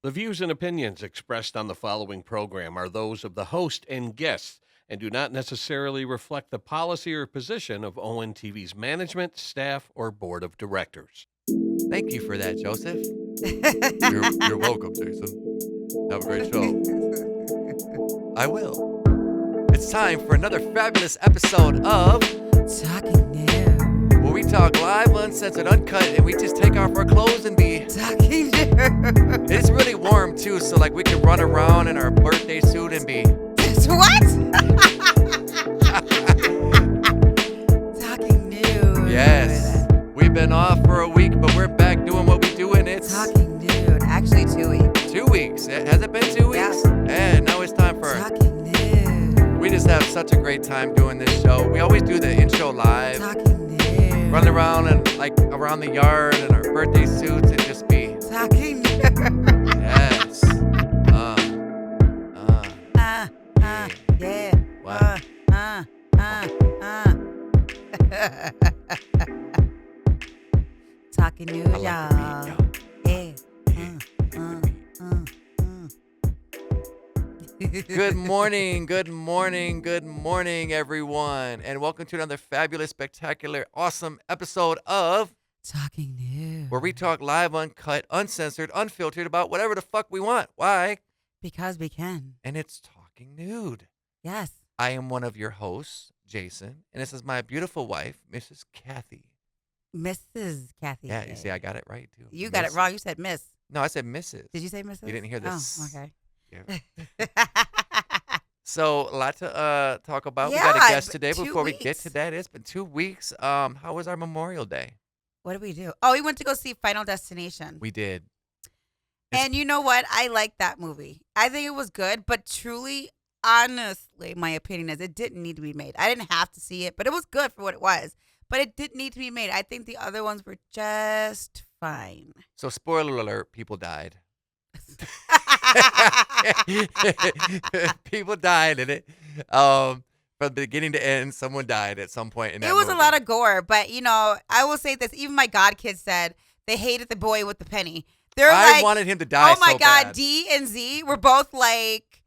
The views and opinions expressed on the following program are those of the host and guests and do not necessarily reflect the policy or position of ONTV's management, staff, or board of directors. Thank you for that, Joseph. You're welcome, Jason. Have a great show. I will. It's time for another fabulous episode of Talking Nude. where we talk live, uncensored, uncut, and we just take off our clothes and be. Talking Nude. It's really warm too, so like we can run around in our birthday suit and be. What? Talking Nude. Yes. We've been off for a week, but we're back doing what we do, and it's Talking Nude. Actually, 2 weeks. 2 weeks. Has it been 2 weeks? Yeah. Now it's time for. Talking Nude. We just have such a great time doing this show. We always do the intro live. Talking Nude. Run around and like around the yard in our birthday suits and just be. Talking Nude. Yes. Yeah. What? Talking Nude, I like y'all. the beat, Yeah. Good morning, good morning, good morning, everyone, and welcome to another fabulous, spectacular, awesome episode of Talking Nude. where we talk live, uncut, uncensored, unfiltered about whatever the fuck we want. Why? Because we can. And it's Talking Nude. Yes. I am one of your hosts, Jason, and this is my beautiful wife, Mrs. Kathy. Mrs. Kathy. Yeah, you see, I got it right too. You got it Miss- wrong. You said Miss. No, I said Mrs. Did you say Mrs.? You didn't hear this. Oh, okay. Yeah. So, a lot to talk about. We Yeah, got a guest but today. 2 Before we get weeks. to that, it's been 2 weeks. How was our Memorial Day? What did we do? Oh, we went to go see Final Destination. We did. And you know what? I liked that movie. I think it was good, but truly, honestly, my opinion is it didn't need to be made. I didn't have to see it, but it was good for what it was. But it didn't need to be made. I think the other ones were just fine. So, spoiler alert: people died. People died in it. From beginning to end, someone died at some point in that It was movie. a lot of gore, but you know, I will say this: even my god kids said they hated the boy with the penny. They're I like, wanted him to die. "Oh my so god!" bad. D and Z were both like,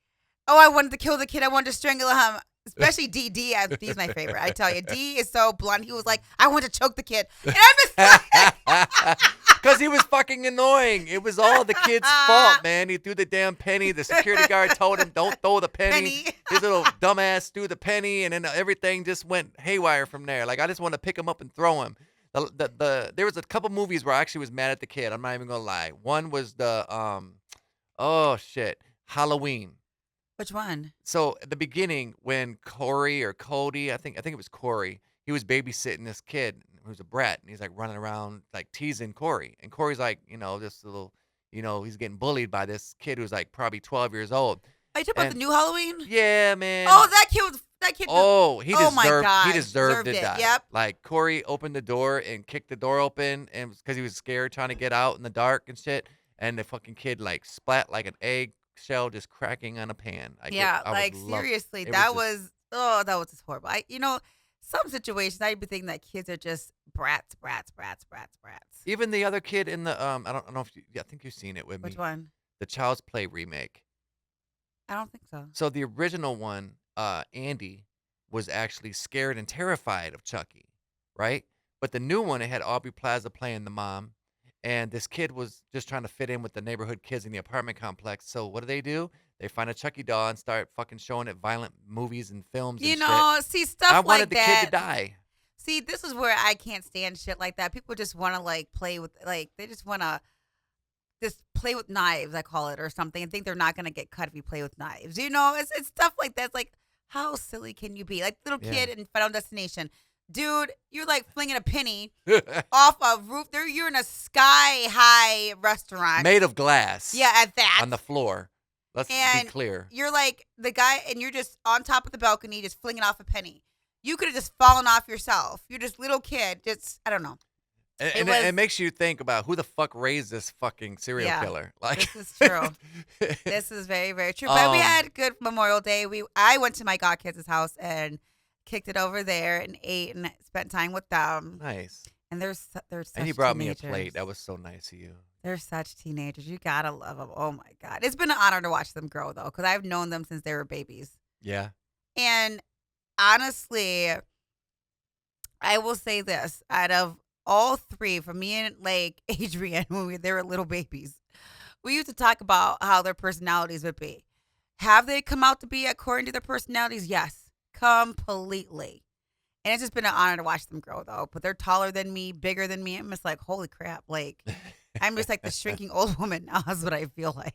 "Oh, I wanted to kill the kid. I wanted to strangle him." Especially D. D's my favorite. I tell you, D is so blunt. He was like, "I want to choke the kid," and I'm just like, Because he was fucking annoying. It was all the kid's fault, man. He threw the damn penny. The security guard told him, don't throw the penny. Penny. His little dumbass threw the penny, and then everything just went haywire from there. Like, I just want to pick him up and throw him. There was a couple movies where I actually was mad at the kid. I'm not even going to lie. One was Halloween. which one? So at the beginning, when Corey or Cody, I think it was Corey, he was babysitting this kid who's a brat, and he's like running around like teasing Corey, and Corey's like, this little, he's getting bullied by this kid who's like probably 12 years old. Are you talking about And- the new Halloween? Yeah, man. Oh, that kid. Oh, he Oh deserved. my God, He deserved to deserved it, die. yep. Like Corey opened the door and kicked the door open, and because he was scared trying to get out in the dark and shit, and the fucking kid like splat like an egg shell just cracking on a pan. Yeah, I like would love- seriously, it that was was just horrible. Some situations I'd be thinking that kids are just brats. Even the other kid in the I don't know if I think you've seen it with Which me. one? The Child's Play remake. I don't think so. So the original one, Andy was actually scared and terrified of Chucky, right? But the new one, it had Aubrey Plaza playing the mom, and this kid was just trying to fit in with the neighborhood kids in the apartment complex. So what do? They find a Chucky doll and start fucking showing it violent movies and films and shit. See stuff I like wanted the that. kid to die. See, this is where I can't stand shit like that. People just want to like play with they just want to just play with knives, I call it, or something, and think they're not gonna get cut if you play with knives. It's stuff like that. It's like, how silly can you be? Like little kid in Final Destination, dude. You're like flinging a penny off a roof. You're in a sky high restaurant, Made of glass. yeah, at that. On the floor. Let's And be clear. You're like the guy, and you're just on top of the balcony, just flinging off a penny. You could have just fallen off yourself. You're just little kid. Just I don't know. And it makes you think about who the fuck raised this fucking serial Yeah, killer. Like This is true. This is very, very true. But we Um, had good Memorial Day. I went to my godkids' house and kicked it over there and ate and spent time with them. Nice. And they're such And he brought me a teenagers. plate. That was so nice of you. They're such teenagers. You gotta love them. Oh my god, it's been an honor to watch them grow though, because I've known them since they were babies. Yeah. And honestly, I will say this: out of all three, for me and like Adrian, they were little babies, we used to talk about how their personalities would be. Have they come out to be according to their personalities? Yes, completely. And it's just been an honor to watch them grow, though. But they're taller than me, bigger than me. I'm just like, holy crap! Like, I'm just like the shrinking old woman now. Is what I feel like.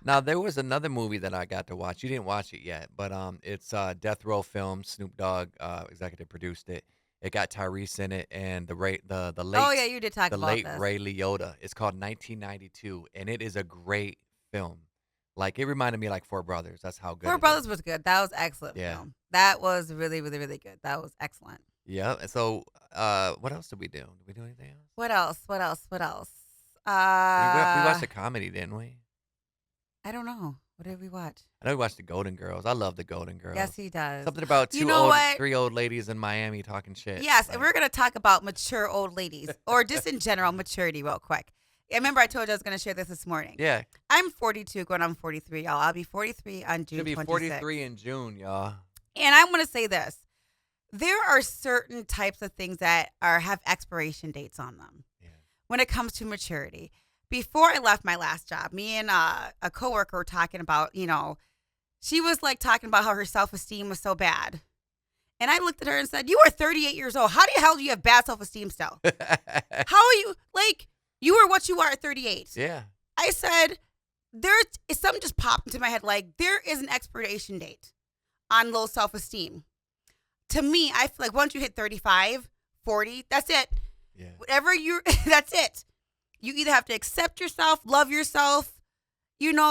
Now there was another movie that I got to watch. You didn't watch it yet, but it's Death Row Films. Snoop Dogg executive produced it. It got Tyrese in it, and the late Oh yeah, you did talk the about late this. Ray Liotta. It's called 1992, and it is a great film. Like it reminded me of, like Four Brothers. That's how good. Four it Brothers is. was good. That was excellent Yeah. film. That was really, really, really good. That was excellent. Yeah. And so, what else did we do? Did we do anything else? What else? What else? What else? We watched a comedy, didn't we? I don't know. What did we watch? I know we watched the Golden Girls. I love the Golden Girls. Yes, he does. Something about You know what? three old ladies in Miami talking shit. Yes, and Like, we're gonna talk about mature old ladies, or just in general maturity, real quick. I remember I told you I was gonna share this morning. yeah. I'm 42, going on 43, y'all. I'll be 43 on June Should be 26th. 43 in June, y'all. And I want to say this: there are certain types of things that have expiration dates on them Yeah. when it comes to maturity. Before I left my last job, me and a coworker were talking about, she was like talking about how her self-esteem was so bad. And I looked at her and said, "You are 38 years old. How the hell do you have bad self-esteem still? How are you, like, you are what you are at 38. Yeah. I said, something just popped into my head. Like, there is an expiration date on low self-esteem. To me, I feel like once you hit 35, 40, that's it. Yeah. Whatever that's it. You either have to accept yourself, love yourself,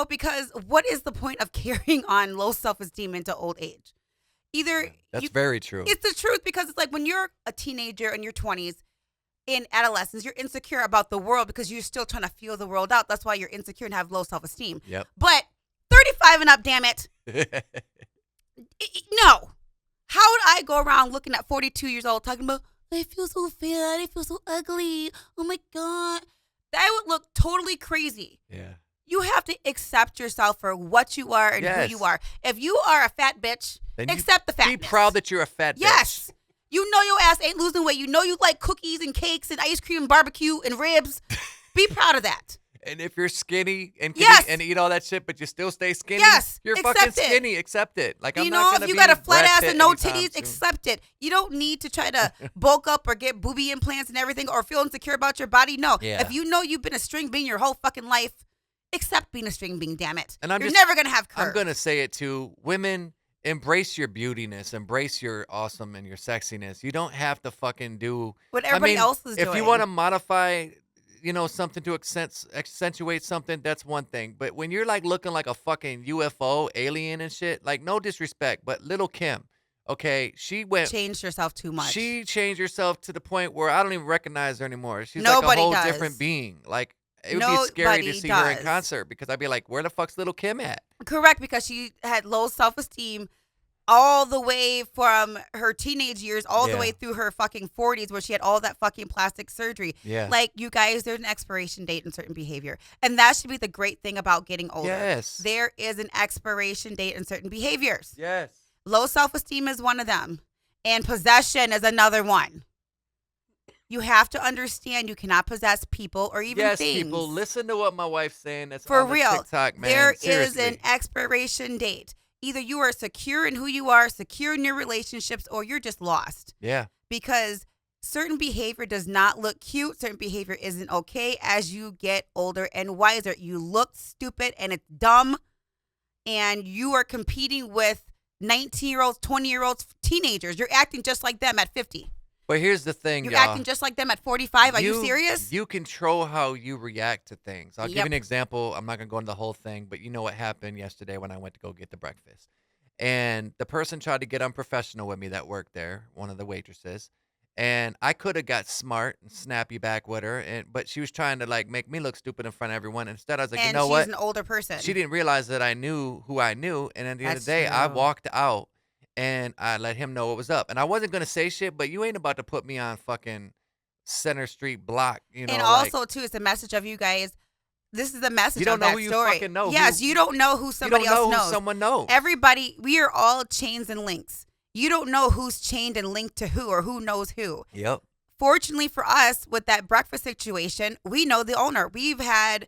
because what is the point of carrying on low self-esteem into old age? Either That's very true. it's the truth, because it's like when you're a teenager in your 20s, in adolescence, you're insecure about the world because you're still trying to feel the world out. That's why you're insecure and have low self-esteem. Yep. But 35 and up, damn it. No. How would I go around looking at 42 years old talking about, I feel so fat, I feel so ugly, oh my God. That would look totally crazy. Yeah. You have to accept yourself for what you are and Yes. who you are. If you are a fat bitch, Then you accept the fatness. Be proud that you're a fat bitch. Yes. You know your ass ain't losing weight. You know you like cookies and cakes and ice cream and barbecue and ribs. Be proud of that. And if you're skinny and can Yes. eat, and eat all that shit, but you still stay skinny, Yes. you're Accept fucking it. skinny. Accept it. Like I'm You not know, gonna if you be got a flat Brad ass Pitt and no anytime titties, soon. accept it. You don't need to try to bulk up or get booby implants and everything or feel insecure about your body. No. Yeah. If you know you've been a string bean your whole fucking life, accept being a string bean, damn it. And I'm You're just- never going to have curves. I'm gonna say it too. Women, embrace your beautiness, embrace your awesome and your sexiness. You don't have to fucking do what everybody else is if doing. you want to modify, something to accentuate something, that's one thing. But when you're like looking like a fucking UFO alien and shit, like no disrespect, but little Kim, okay, she went. change yourself too much. She changed herself to the point where I don't even recognize her anymore. She's Nobody like a whole does. different being. Like it would be scary to Nobody see her in does. concert because I'd be like, where the fuck's little Kim at? Correct, because she had low self-esteem all the way from her teenage years all the Yeah. way through her fucking 40s where she had all that fucking plastic surgery. Yeah. Like, you guys, there's an expiration date in certain behavior. And that should be the great thing about getting older. Yes. There is an expiration date in certain behaviors. Yes. Low self-esteem is one of them. And possession is another one. You have to understand you cannot possess people or even Yes, things. people, listen to what my wife's saying. That's For on the real. TikTok, man. There is Seriously. an expiration date. Either you are secure in who you are, secure in your relationships, or you're just lost. Yeah. Because certain behavior does not look cute. Certain behavior isn't okay as you get older and wiser. You look stupid and it's dumb. And you are competing with 19-year-olds, 20-year-olds, teenagers. You're acting just like them at 50. But here's the thing, You're y'all. acting just like them at 45. Are you serious? You control how you react to things. I'll give you Yep. an example. I'm not going to go into the whole thing, but you know what happened yesterday when I went to go get the breakfast. And the person tried to get unprofessional with me that worked there, one of the waitresses. And I could have got smart and snappy back with her, but she was trying to like make me look stupid in front of everyone. Instead, I was like, and you know she's what? an older person. She didn't realize that I knew who I knew. And at the end of That's the day, I true. walked out and I let him know what was up. And I wasn't going to say shit, but you ain't about to put me on fucking Center Street block. You know, And like, also, too, it's a message of you guys. This is the message you don't of know that who you story. fucking know. Yes, Who- you don't know who you somebody don't know else who knows. someone knows. Everybody, we are all chains and links. You don't know who's chained and linked to who or who knows who. Yep. Fortunately for us, with that breakfast situation, we know the owner. We've had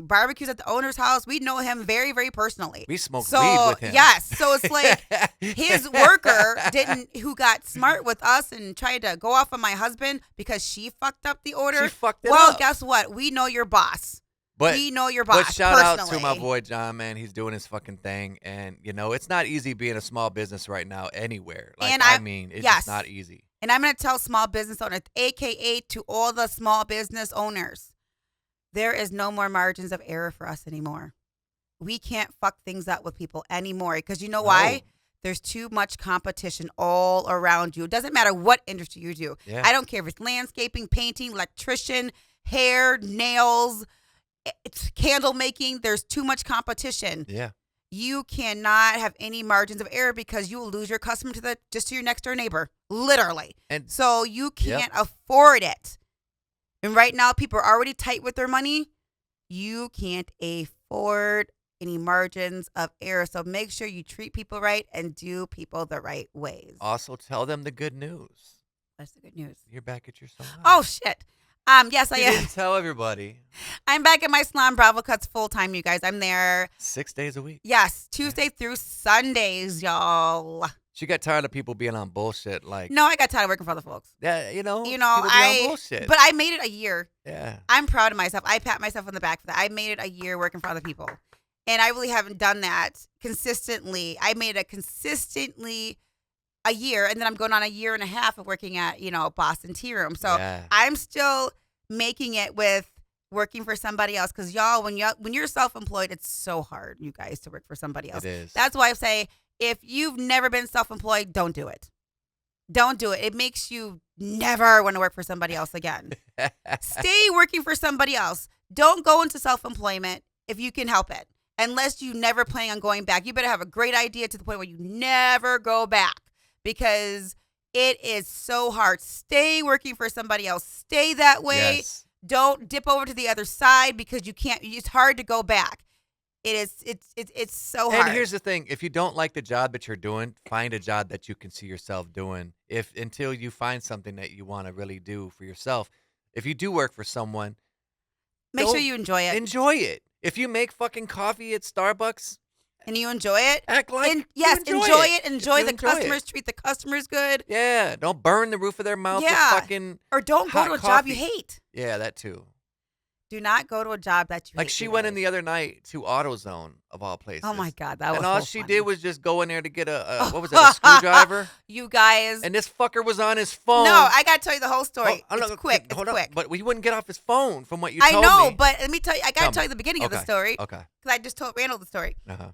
barbecues at the owner's house. We know him very, very personally. We smoked So, weed with him. yes. So it's like his worker who got smart with us and tried to go off on my husband because she fucked up the order. She fucked it well, up. guess what? We know your boss. But we know your boss. But shout out to personally. my boy John, man. He's doing his fucking thing, and you know it's not easy being a small business right now anywhere. Like And I mean, it's just not easy. And I'm going to tell small business owners, AKA to all the small business owners, there is no more margins of error for us anymore. We can't fuck things up with people anymore because you know why? No. There's too much competition all around you. It doesn't matter what industry you do. Yeah. I don't care if it's landscaping, painting, electrician, hair, nails, it's candle making. There's too much competition. Yeah. You cannot have any margins of error because you will lose your customer to your next door neighbor, literally. And So you can't afford it. And right now, people are already tight with their money. You can't afford any margins of error. So make sure you treat people right and do people the right ways. also tell them the good news. That's the good news. You're back at your salon. Oh, shit. Yes, I You am. didn't tell everybody. I'm back at my salon, Bravo Cuts, full time, you guys. I'm there. 6 days a week. Yes, Tuesday through Sundays, y'all. She got tired of people being on bullshit. Like, No, I got tired of working for other folks. yeah, you know, You know, people be on bullshit. but I made it a year. yeah. I'm proud of myself. I pat myself on the back for that. I made it a year working for other people. And I really haven't done that consistently. I made it consistently a year, and then I'm going on a year and a half of working at, Boston Tea Room. So Yeah. I'm still making it with working for somebody else because y'all, when you're self-employed, it's so hard, you guys, to work for somebody else. It is. That's why I say if you've never been self-employed, don't do it. Don't do it. It makes you never want to work for somebody else again. Stay working for somebody else. Don't go into self-employment if you can help it. Unless you never plan on going back. You better have a great idea to the point where you never go back because it is so hard. Stay working for somebody else. Stay that way. Yes. Don't dip over to the other side because you can't. It's hard to go back. It's so hard. And here's the thing: if you don't like the job that you're doing, find a job that you can see yourself doing. Until you find something that you want to really do for yourself. If you do work for someone, Make sure you enjoy it. enjoy it. If you make fucking coffee at Starbucks, And you enjoy it. act like And you yes, enjoy it. If Enjoy you the enjoy it. customers. Treat the customers good. Yeah, don't burn the roof of their mouth Yeah. with fucking. Or don't go Hot to a job you coffee. hate. Yeah, that too. Do not go to a job that you hate. Like she you went in guys. the other night to AutoZone of all places. Oh my God, that was And all so she funny. did was just go in there to get a what was it, a screwdriver? You guys. And this fucker was on his phone. No, I got to tell you the whole story. Oh, It's no, quick. It's hold on. quick. But he wouldn't get off his phone from what you I told know, me. but let me tell you. I got Tell to tell me. you the beginning of the Okay. story Okay. because I just told Randall the story. Uh-huh.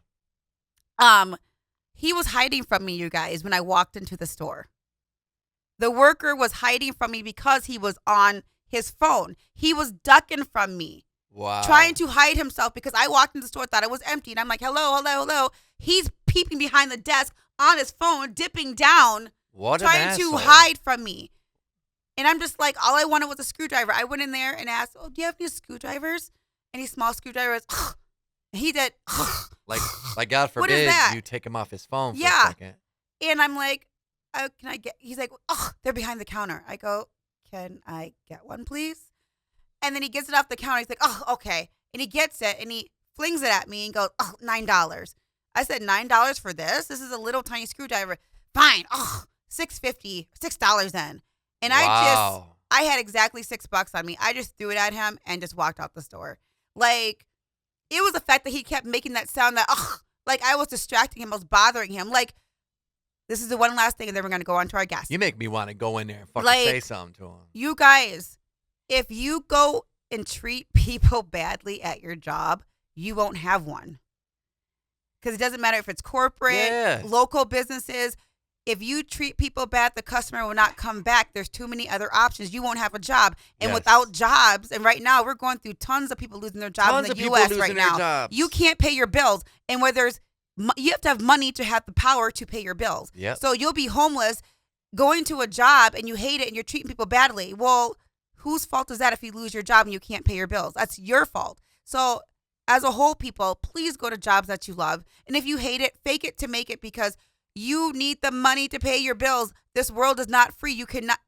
He was hiding from me, you guys, when I walked into the store. The worker was hiding from me because he was on his phone. He was ducking from me, Wow. trying to hide himself because I walked into the store, thought it was empty, and I'm like, hello, hello, hello. He's peeping behind the desk on his phone, dipping down, What an trying to asshole. hide from me. And I'm just like, all I wanted was a screwdriver. I went in there and asked, oh, do you have any screwdrivers? Any small screwdrivers? And he did. Like God What is forbid that? you take him off his phone for Yeah. a second. And I'm like, can I get, he's like, oh, they're behind the counter. I go, can I get one, please? And then he gets it off the counter. He's like, oh, okay. And he gets it and he flings it at me and goes, oh, $9. I said, $9 for this? This is a little tiny screwdriver. Fine. Oh, $6.50, $6 then. And Wow. I had exactly $6 on me. I just threw it at him and just walked out the store. Like, it was the fact that he kept making that sound that, like I was distracting him, I was bothering him. Like, this is the one last thing, and then we're going to go on to our guest. You make me want to go in there and fucking Like, say something to him. You guys, if you go and treat people badly at your job, you won't have one. Because it doesn't matter if it's corporate, Yes. local businesses. If you treat people bad, the customer will not come back. There's too many other options. You won't have a job. And Yes. without jobs, and right now we're going through tons of people losing their jobs Tons in of the people U.S. losing right their now. jobs. You can't pay your bills. And where you have to have money to have the power to pay your bills. Yep. So you'll be homeless going to a job and you hate it and you're treating people badly. Well, whose fault is that if you lose your job and you can't pay your bills? That's your fault. So as a whole, people, please go to jobs that you love. And if you hate it, fake it to make it, because you need the money to pay your bills. This world is not free. You cannot,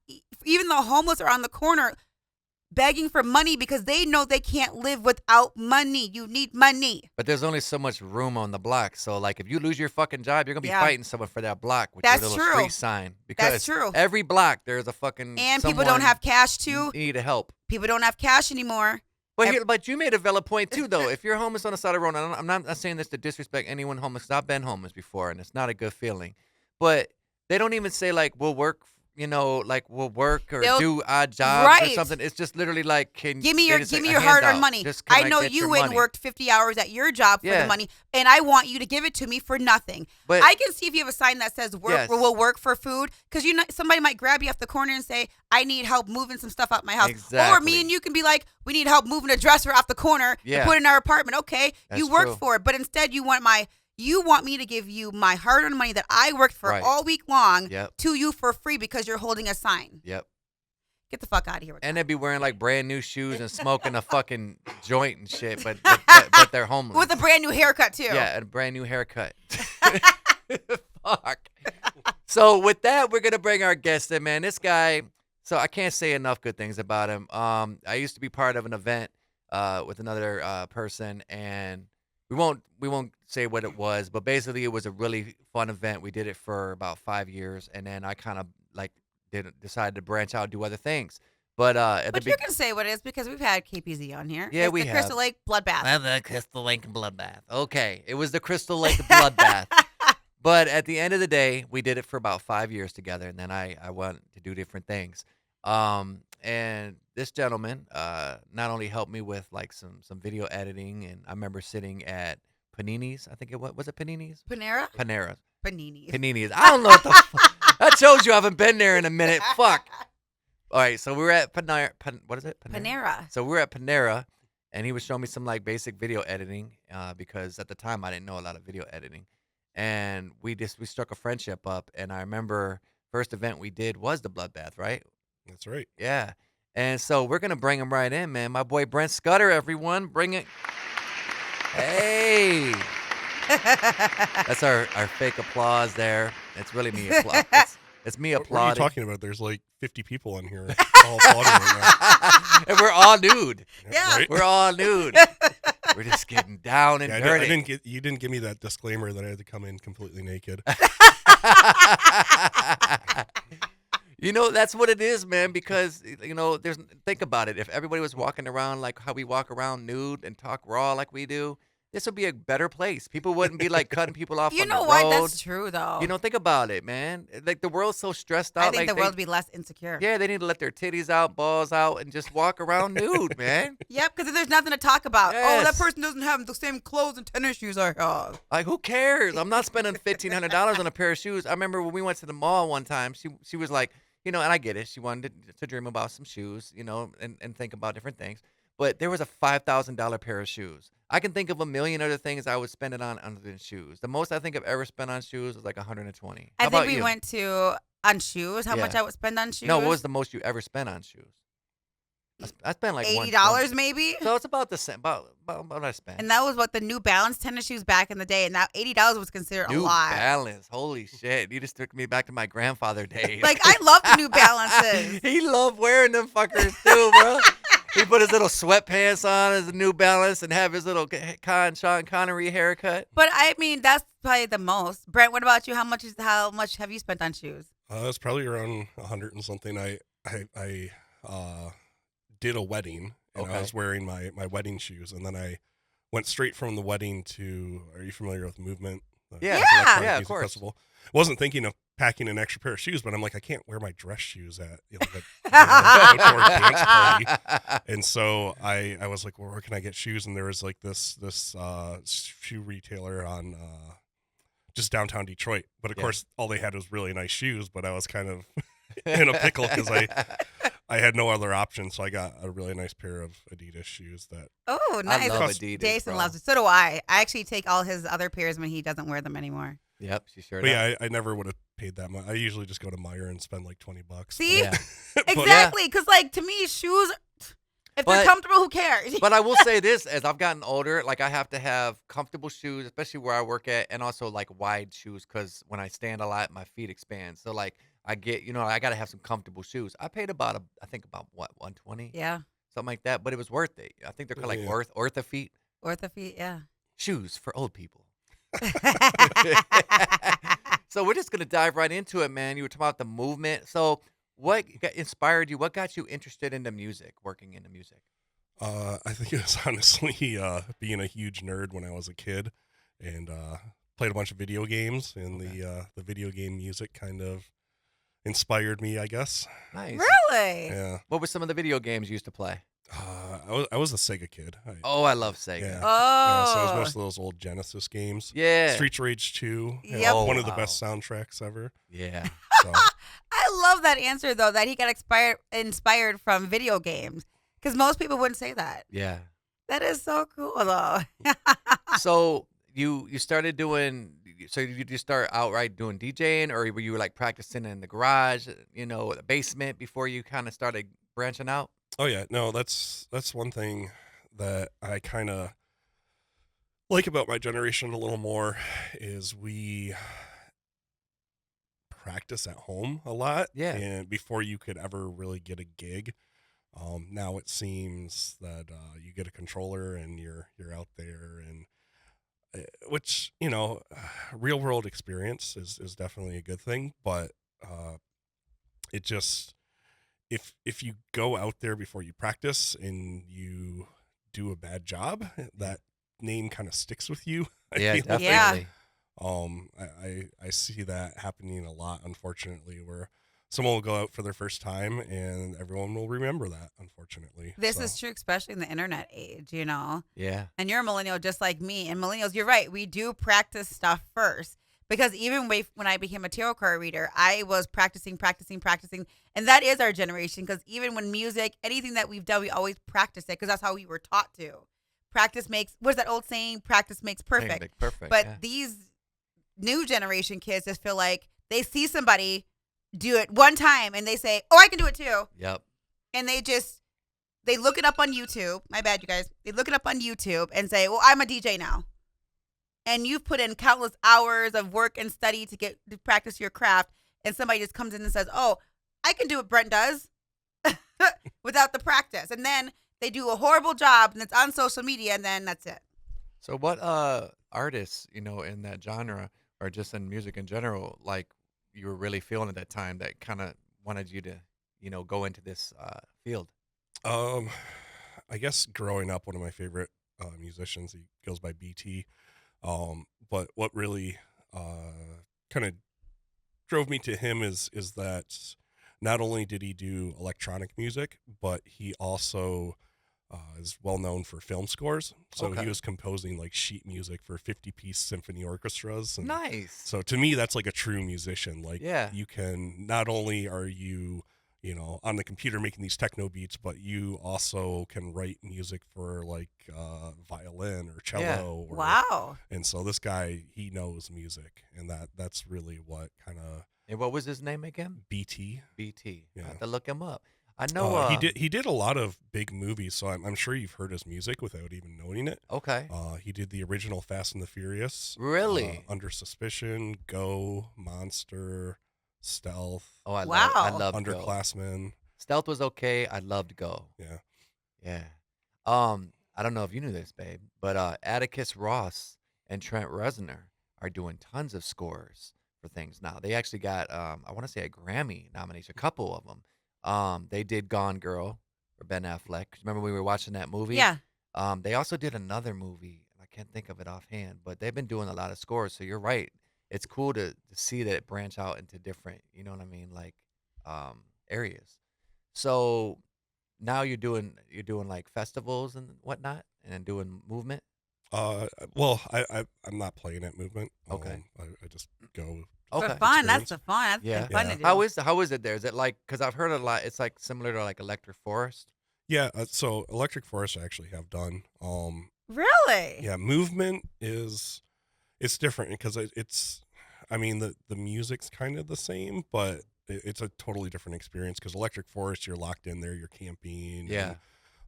even the homeless are on the corner begging for money because they know they can't live without money. You need money. But there's only so much room on the block. So, like, if you lose your fucking job, you're going to be fighting someone for that block with That's your little true. street sign. Because That's true. every block, there's a fucking And people don't have cash, too. You need help. People don't have cash anymore. But you made a valid point, too, though. If you're homeless on the side of the road, and I'm not saying this to disrespect anyone homeless, 'cause I've been homeless before, and it's not a good feeling. But they don't even say, like, we'll work, we'll work or do odd jobs or something. It's just literally like, give me your hard-earned money. I know you went and worked 50 hours at your job for the money, and I want you to give it to me for nothing. But I can see if you have a sign that says we'll work for food, because somebody might grab you off the corner and say, I need help moving some stuff out my house. Exactly. Or me and you can be like, we need help moving a dresser off the corner and put it in our apartment. Okay, you worked for it, but instead you want me to give you my hard-earned money that I worked for all week long to you for free because you're holding a sign. Yep. Get the fuck out of here. And they'd be wearing like brand new shoes and smoking a fucking joint and shit, but they're homeless. With a brand new haircut too. Yeah, a brand new haircut. Fuck. So with that, we're gonna bring our guest in, man. This guy. So I can't say enough good things about him. I used to be part of an event with another person, and we won't say what it was, but basically it was a really fun event. We did it for about 5 years, and then I kind of like decided to branch out and do other things. But you can say what it is because we've had KPZ on here. Yeah, it's the Crystal Lake Bloodbath. The Crystal Lake Bloodbath. Okay, it was the Crystal Lake Bloodbath. But at the end of the day, we did it for about 5 years together, and then I went to do different things. And this gentleman not only helped me with like some video editing, and I remember sitting at Panini's. I think it was it Panini's? Panera? Panini's. I don't know what the fuck. That shows you I haven't been there in a minute. Fuck. All right, so we were at Panera. What is it? Panera. So we were at Panera, and he was showing me some like basic video editing because at the time I didn't know a lot of video editing, and we struck a friendship up. And I remember first event we did was the Bloodbath, right? That's right. Yeah. And so we're going to bring him right in, man. My boy Brent SCUDDER, everyone. Bring it. Hey. That's our fake applause there. It's really me applause. It's me applauding. What are you talking about? There's like 50 people in here all applauding right now. And we're all nude. Yeah. Right? We're all nude. We're just getting down and dirty. You didn't give me that disclaimer that I had to come in completely naked. You know, that's what it is, man, because, think about it. If everybody was walking around like how we walk around nude and talk raw like we do, this would be a better place. People wouldn't be like cutting people off on the road. You know what? That's true, though. Think about it, man. Like the world's so stressed out. I think the world would be less insecure. Yeah, they need to let their titties out, balls out, and just walk around nude, man. Yep, because there's nothing to talk about. Yes. Oh, that person doesn't have the same clothes and tennis shoes I have. Like, who cares? I'm not spending $1,500 on a pair of shoes. I remember when we went to the mall one time, she was like, and I get it. She wanted to dream about some shoes, and think about different things. But there was a $5,000 pair of shoes. I can think of a million other things I would spend it on other than shoes. The most I think I've ever spent on shoes was like $120. I think we went on shoes. How much I would spend on shoes? No, what was the most you ever spent on shoes? I spent like $80 maybe. So it's about the same, about what I spent. And that was what the New Balance tennis shoes back in the day. And now $80 was considered a lot. New Balance, holy shit! You just took me back to my grandfather days. Like I love the New Balances. He loved wearing them fuckers too, bro. He put his little sweatpants on as a New Balance and have his little Sean Connery haircut. But I mean, that's probably the most. Brent, what about you? How much have you spent on shoes? It's probably around 100 and something. I did a wedding, and I was wearing my wedding shoes, and then I went straight from the wedding to. Are you familiar with Movement? Yeah, of course. Festival. Wasn't thinking of packing an extra pair of shoes, but I'm like, I can't wear my dress shoes at the outdoor dance party. And so I was like, well, where can I get shoes? And there was like this shoe retailer on just downtown Detroit. But of course, all they had was really nice shoes. But I was kind of in a pickle because I had no other option. So I got a really nice pair of Adidas shoes that. Oh, nice. I love Adidas, Jason loves it. So do I. I actually take all his other pairs when he doesn't wear them anymore. Yep, she sure But does. yeah, I never would have paid that much. I usually just go to Meijer and spend like $20. See? Yeah. Exactly. Because, like, to me, shoes, if they're But- comfortable, who cares? But I will say this: as I've gotten older, like I have to have comfortable shoes, especially where I work at, and also like wide shoes because when I stand a lot, my feet expand. So like I get, I got to have some comfortable shoes. I paid about I think about what 120, Yeah. something like that, but it was worth it. I think they're called like Yeah. Orthofeet Orthofeet, yeah. shoes for old people. So we're just gonna dive right into it, man. You were talking about the movement. So what inspired you? What got you interested into music, working into music? I think it was honestly being a huge nerd when I was a kid, and played a bunch of video games, and the video game music kind of inspired me, I guess. Nice. Really? Yeah. What were some of the video games you used to play? I was a Sega kid. Oh, I love Sega. Yeah. Oh. Yeah, so it was most of those old Genesis games. Yeah. Streets of Rage 2. had Yep. one of the Wow. best soundtracks ever. Yeah. So I love that answer, though, that he got inspired from video games. Because most people wouldn't say that. Yeah. That is so cool, though. So you started doing. So did you start outright doing DJing, or were you like practicing in the garage, the basement before you kind of started branching out? oh yeah, no, that's one thing that I kind of like about my generation a little more is we practice at home a lot. Yeah. And before you could ever really get a gig. Now it seems that you get a controller and you're out there, and which real world experience is definitely a good thing, but it just if you go out there before you practice and you do a bad job, that name kind of sticks with you. I Yeah, feel like. definitely. I see that happening a lot, unfortunately, where someone will go out for their first time and everyone will remember that, unfortunately. This So, is true, especially in the internet age, Yeah. And you're a millennial just like me. And millennials, you're right. We do practice stuff first. Because even when I became a tarot card reader, I was practicing. And that is our generation. Because even when music, anything that we've done, we always practice it. Because that's how we were taught to. Practice makes, what's that old saying? Practice makes perfect. Make perfect. But yeah. these new generation kids just feel like they see somebody do it one time and they say, oh, I can do it too. Yep. And they look it up on YouTube. My bad, you guys. They look it up on YouTube and say, well, I'm a DJ now. And you've put in countless hours of work and study to practice your craft. And somebody just comes in and says, oh, I can do what Brent does without the practice. And then they do a horrible job and it's on social media and then that's it. So what artists, in that genre or just in music in general, like you were really feeling at that time that kind of wanted you to, go into this field? I guess growing up, one of my favorite musicians, he goes by BT. But what really kind of drove me to him is that not only did he do electronic music, but he also is well known for film scores. So Okay. he was composing like sheet music for 50-piece symphony orchestras. And Nice. so to me, that's like a true musician. Like Yeah. you can, not only are you, on the computer making these techno beats, but you also can write music for like violin or cello. Yeah. Or, Wow. And so this guy, he knows music, and that's really what kind of And what was his name again? BT. BT. I Yeah. have to look him up. I know. He did a lot of big movies, so I'm sure you've heard his music without even knowing it. Okay. He did the original Fast and the Furious. Really? Under Suspicion, Go, Monster, Stealth, Oh, I Wow. loved Go. Underclassmen. Stealth was okay. I loved Go. Yeah. Yeah. I don't know if you knew this, babe, but Atticus Ross and Trent Reznor are doing tons of scores for things now. They actually got I want to say a Grammy nomination, a couple of them. They did Gone Girl for Ben Affleck. Remember we were watching that movie? Yeah. They also did another movie, and I can't think of it offhand, but they've been doing a lot of scores. So you're right. It's cool to see that it branch out into different, you know what I mean, like areas. So now you're doing like festivals and whatnot, and doing movement. Well, I'm not playing at Movement. Okay. I just go. Okay. For fun. That's Experience. the fun. That's Yeah. been fun Yeah. to do. How is it there? Is it like, because I've heard a lot, it's like similar to like Electric Forest. Yeah. So Electric Forest I actually have done. Really? Yeah, Movement it's different because it's I mean, the music's kind of the same, but it's a totally different experience because Electric Forest, you're locked in there, you're camping. Yeah.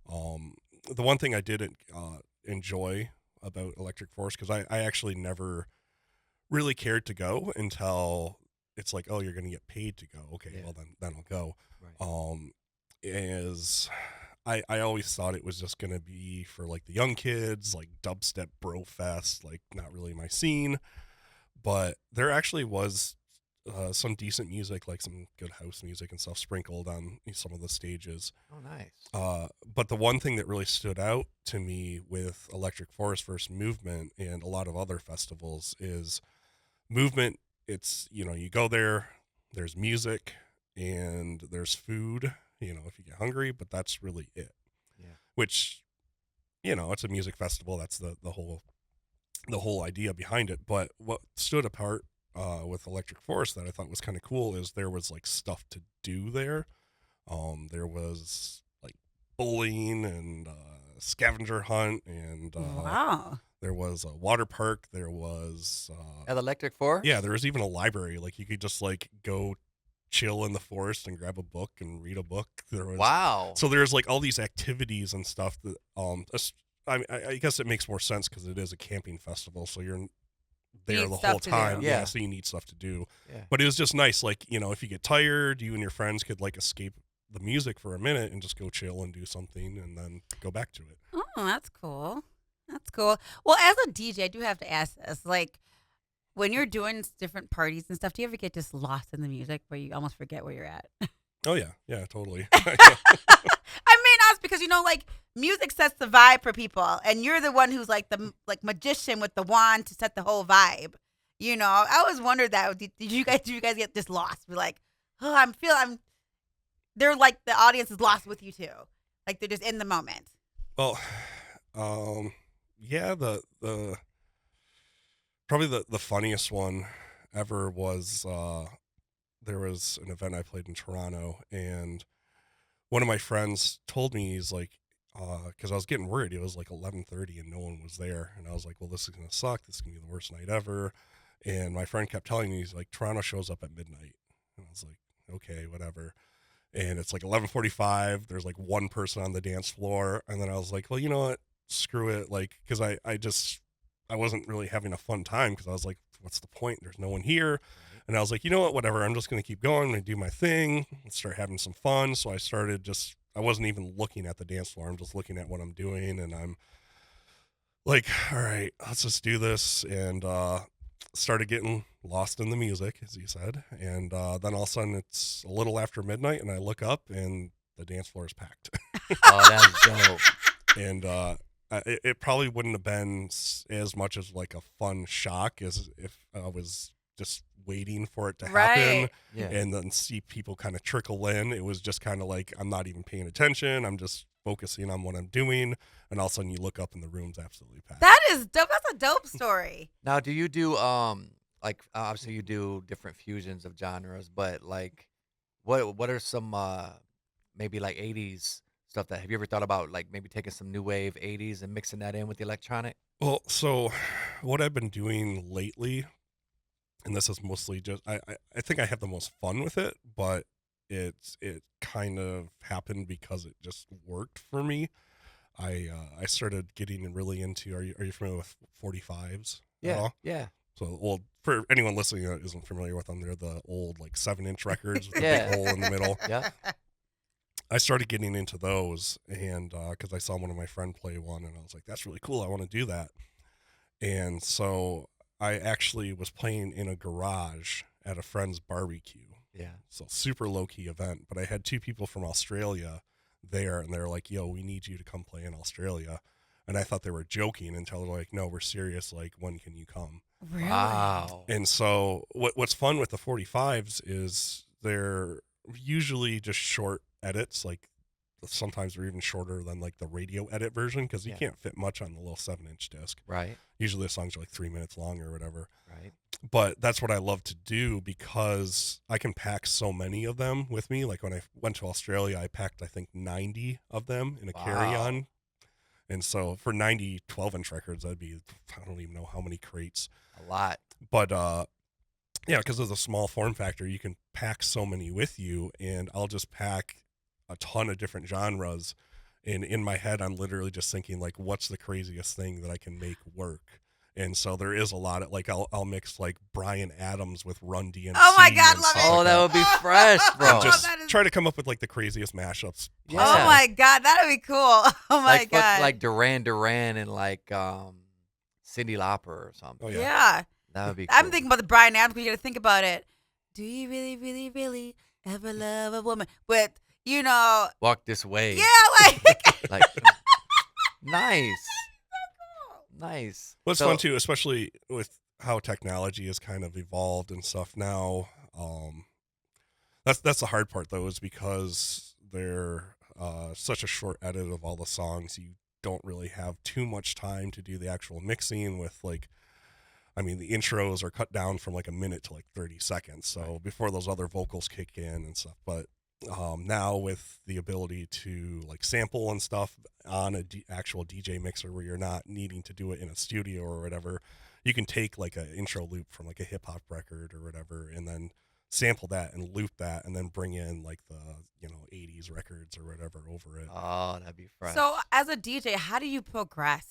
And, the one thing I didn't enjoy about Electric Forest, because I actually never really cared to go until it's like, oh, you're going to get paid to go. Okay, Yeah. well, then I'll go. Right. Is I always thought it was just going to be for like the young kids, like dubstep bro fest, like not really my scene. But there actually was some decent music, like some good house music and stuff sprinkled on some of the stages. Oh, nice. But the one thing that really stood out to me with Electric Forest versus Movement and a lot of other festivals is Movement. It's, you go there, there's music and there's food, if you get hungry, but that's really it. Yeah. Which, it's a music festival. That's the whole idea behind it. But what stood apart with Electric Forest that I thought was kind of cool is there was like stuff to do there. There was like bowling and scavenger hunt and Wow. there was a water park. There was At Electric Forest? yeah, there was even a library. Like you could just like go chill in the forest and grab a book and read a book. There was Wow. so there's like all these activities and stuff that I guess it makes more sense because it is a camping festival, so you're there need the stuff whole to time. do. Yeah. So you need stuff to do. Yeah. But it was just nice, like, if you get tired, you and your friends could like escape the music for a minute and just go chill and do something and then go back to it. Oh, that's cool. That's cool. Well, as a DJ, I do have to ask this. like, when you're doing different parties and stuff, do you ever get just lost in the music where you almost forget where you're at? Oh yeah, totally. I mean, us because like music sets the vibe for people, and you're the one who's like the magician with the wand to set the whole vibe. I always wondered that. Did you guys get just lost? Be like, oh, I'm. They're like the audience is lost with you too. Like they're just in the moment. Well, yeah, the probably the funniest one ever was there was an event I played in Toronto, and one of my friends told me, he's like, because I was getting worried. It was like 11:30 and no one was there, and I was like, well, this is gonna suck. This is gonna be the worst night ever. And my friend kept telling me, he's like, Toronto shows up at midnight, and I was like, okay, whatever. And it's like 11:45. There's like one person on the dance floor, and then I was like, well, you know what? Screw it. Like, because I wasn't really having a fun time because I was like, what's the point? There's no one here. And I was like, you know what? Whatever. I'm just going to keep going. I'm going to do my thing and start having some fun. So I wasn't even looking at the dance floor. I'm just looking at what I'm doing. And I'm like, all right, let's just do this. And started getting lost in the music, as you said. And then all of a sudden it's a little after midnight and I look up and the dance floor is packed. Oh, that's dope. And it probably wouldn't have been as much as like a fun shock as if I was just waiting for it to happen Right. Yeah. and then see people kind of trickle in. It was just kind of like, I'm not even paying attention. I'm just focusing on what I'm doing. And all of a sudden you look up and the room's absolutely packed. That is dope. That's a dope story. Now, do you do like obviously you do different fusions of genres, but like what are some maybe like 80s stuff that have you ever thought about like maybe taking some new wave 80s and mixing that in with the electronic? Well, so what I've been doing lately, and this is mostly just, I think I have the most fun with it, but it kind of happened because it just worked for me. I started getting really into, are you familiar with 45s? at all? Yeah. So, well, for anyone listening that isn't familiar with them, they're the old like 7-inch records with the Yeah. big hole in the middle. Yeah. I started getting into those, and because I saw one of my friend play one, and I was like, that's really cool. I want to do that. And so I actually was playing in a garage at a friend's barbecue. Yeah. So super low key event, but I had two people from Australia there, and they're like, yo, we need you to come play in Australia. And I thought they were joking until they're like, no, we're serious. Like, when can you come? Really? Wow. And so what's fun with the 45s is they're usually just short edits. Like sometimes they're even shorter than like the radio edit version because you Yeah. can't fit much on the little 7-inch disc. Right. Usually the songs are like 3 minutes long or whatever. Right. But that's what I love to do because I can pack so many of them with me. Like when I went to Australia, I packed, I think, 90 of them in a Wow. carry-on. And so for 90 12-inch records, that'd be, I don't even know how many crates. A lot. But Yeah, because of the small form factor, you can pack so many with you, and I'll just pack a ton of different genres. And in my head, I'm literally just thinking like, what's the craziest thing that I can make work? And so there is a lot of like, I'll mix like Bryan Adams with Run DMC. Oh my God, and love stuff it. Oh, like that would be fresh, bro. And just that is- try to come up with like the craziest mashups. Yeah. Oh my God, that would be cool. Oh my like God. like Duran and like Cyndi Lauper or something. Oh, yeah. yeah. That would be cool. I'm thinking about the Bryan Adams. You got to think about it. Do you really, really, really ever love a woman? But you know, Walk This Way. yeah, like Like nice. Nice. Well, it's So- fun too, especially with how technology has kind of evolved and stuff now. That's the hard part though, is because they're such a short edit of all the songs. You don't really have too much time to do the actual mixing with like. I mean, the intros are cut down from like a minute to like 30 seconds. So before those other vocals kick in and stuff. But now with the ability to like sample and stuff on a actual DJ mixer where you're not needing to do it in a studio or whatever, you can take like an intro loop from like a hip hop record or whatever and then sample that and loop that and then bring in like the, 80s records or whatever over it. Oh, that'd be fresh. so. As a DJ, how do you progress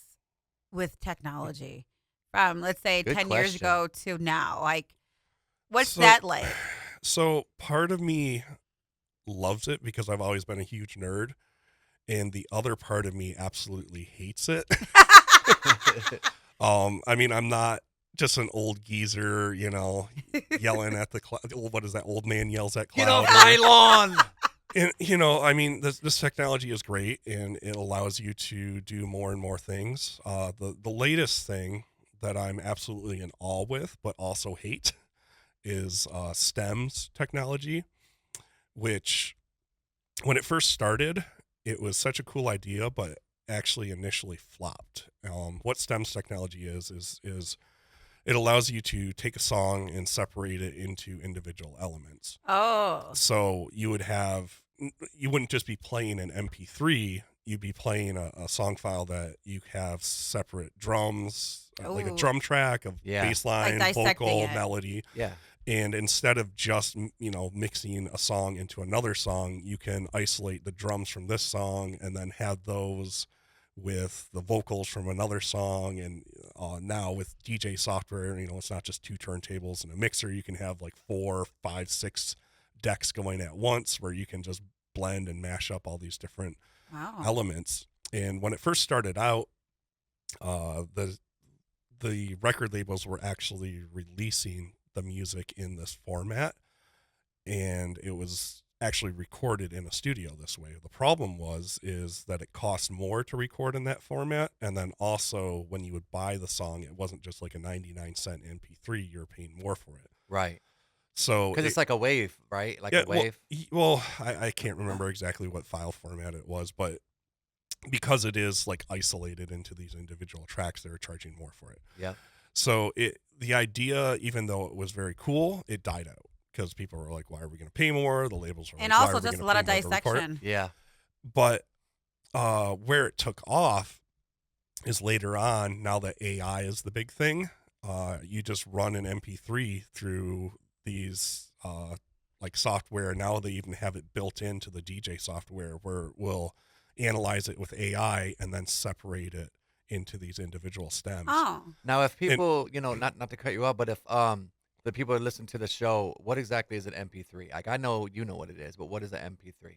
with technology from, let's say, Good 10 years question. ago to now? Like, what's So- that like? So part of me loves it because I've always been a huge nerd, and the other part of me absolutely hates it. I mean, I'm not just an old geezer, yelling at the cloud. What is that old man yells at cloud? lawn. And I mean, this technology is great, and it allows you to do more and more things. The latest thing that I'm absolutely in awe with, but also hate, is stems technology, which when it first started, it was such a cool idea, but actually initially flopped. What stems technology is it allows you to take a song and separate it into individual elements. Oh, So you wouldn't just be playing an MP3, you'd be playing a song file that you have separate drums, like a Ooh. drum track, a Yeah. Like bass line, dissecting vocal, it. melody. Yeah. And instead of just, mixing a song into another song, you can isolate the drums from this song and then have those with the vocals from another song. And now with DJ software, it's not just 2 turntables and a mixer. You can have like 4, 5, 6 decks going at once where you can just blend and mash up all these different wow. elements. And when it first started out, the record labels were actually releasing the music in this format, and it was actually recorded in a studio this way. The problem is that it cost more to record in that format, and then also when you would buy the song, it wasn't just like a 99-cent MP3, you're paying more for it. Right. So Because it's like a wave, right? Like yeah, a wave. I can't remember exactly what file format it was, but because it is like isolated into these individual tracks, they were charging more for it. Yeah. So the idea, even though it was very cool, it died out because people were like, "Why are we going to pay more?" The labels were And like, "Why also are we just a gonna lot of pay more to record it?" dissection. Yeah. But where it took off is later on. Now that AI is the big thing, you just run an MP3 through these like software. Now they even have it built into the DJ software where it will analyze it with AI and then separate it into these individual stems. Oh, Now, if people, not to cut you off, but if the people that listen to the show, what exactly is an MP3? Like, I know you know what it is, but what is an MP3?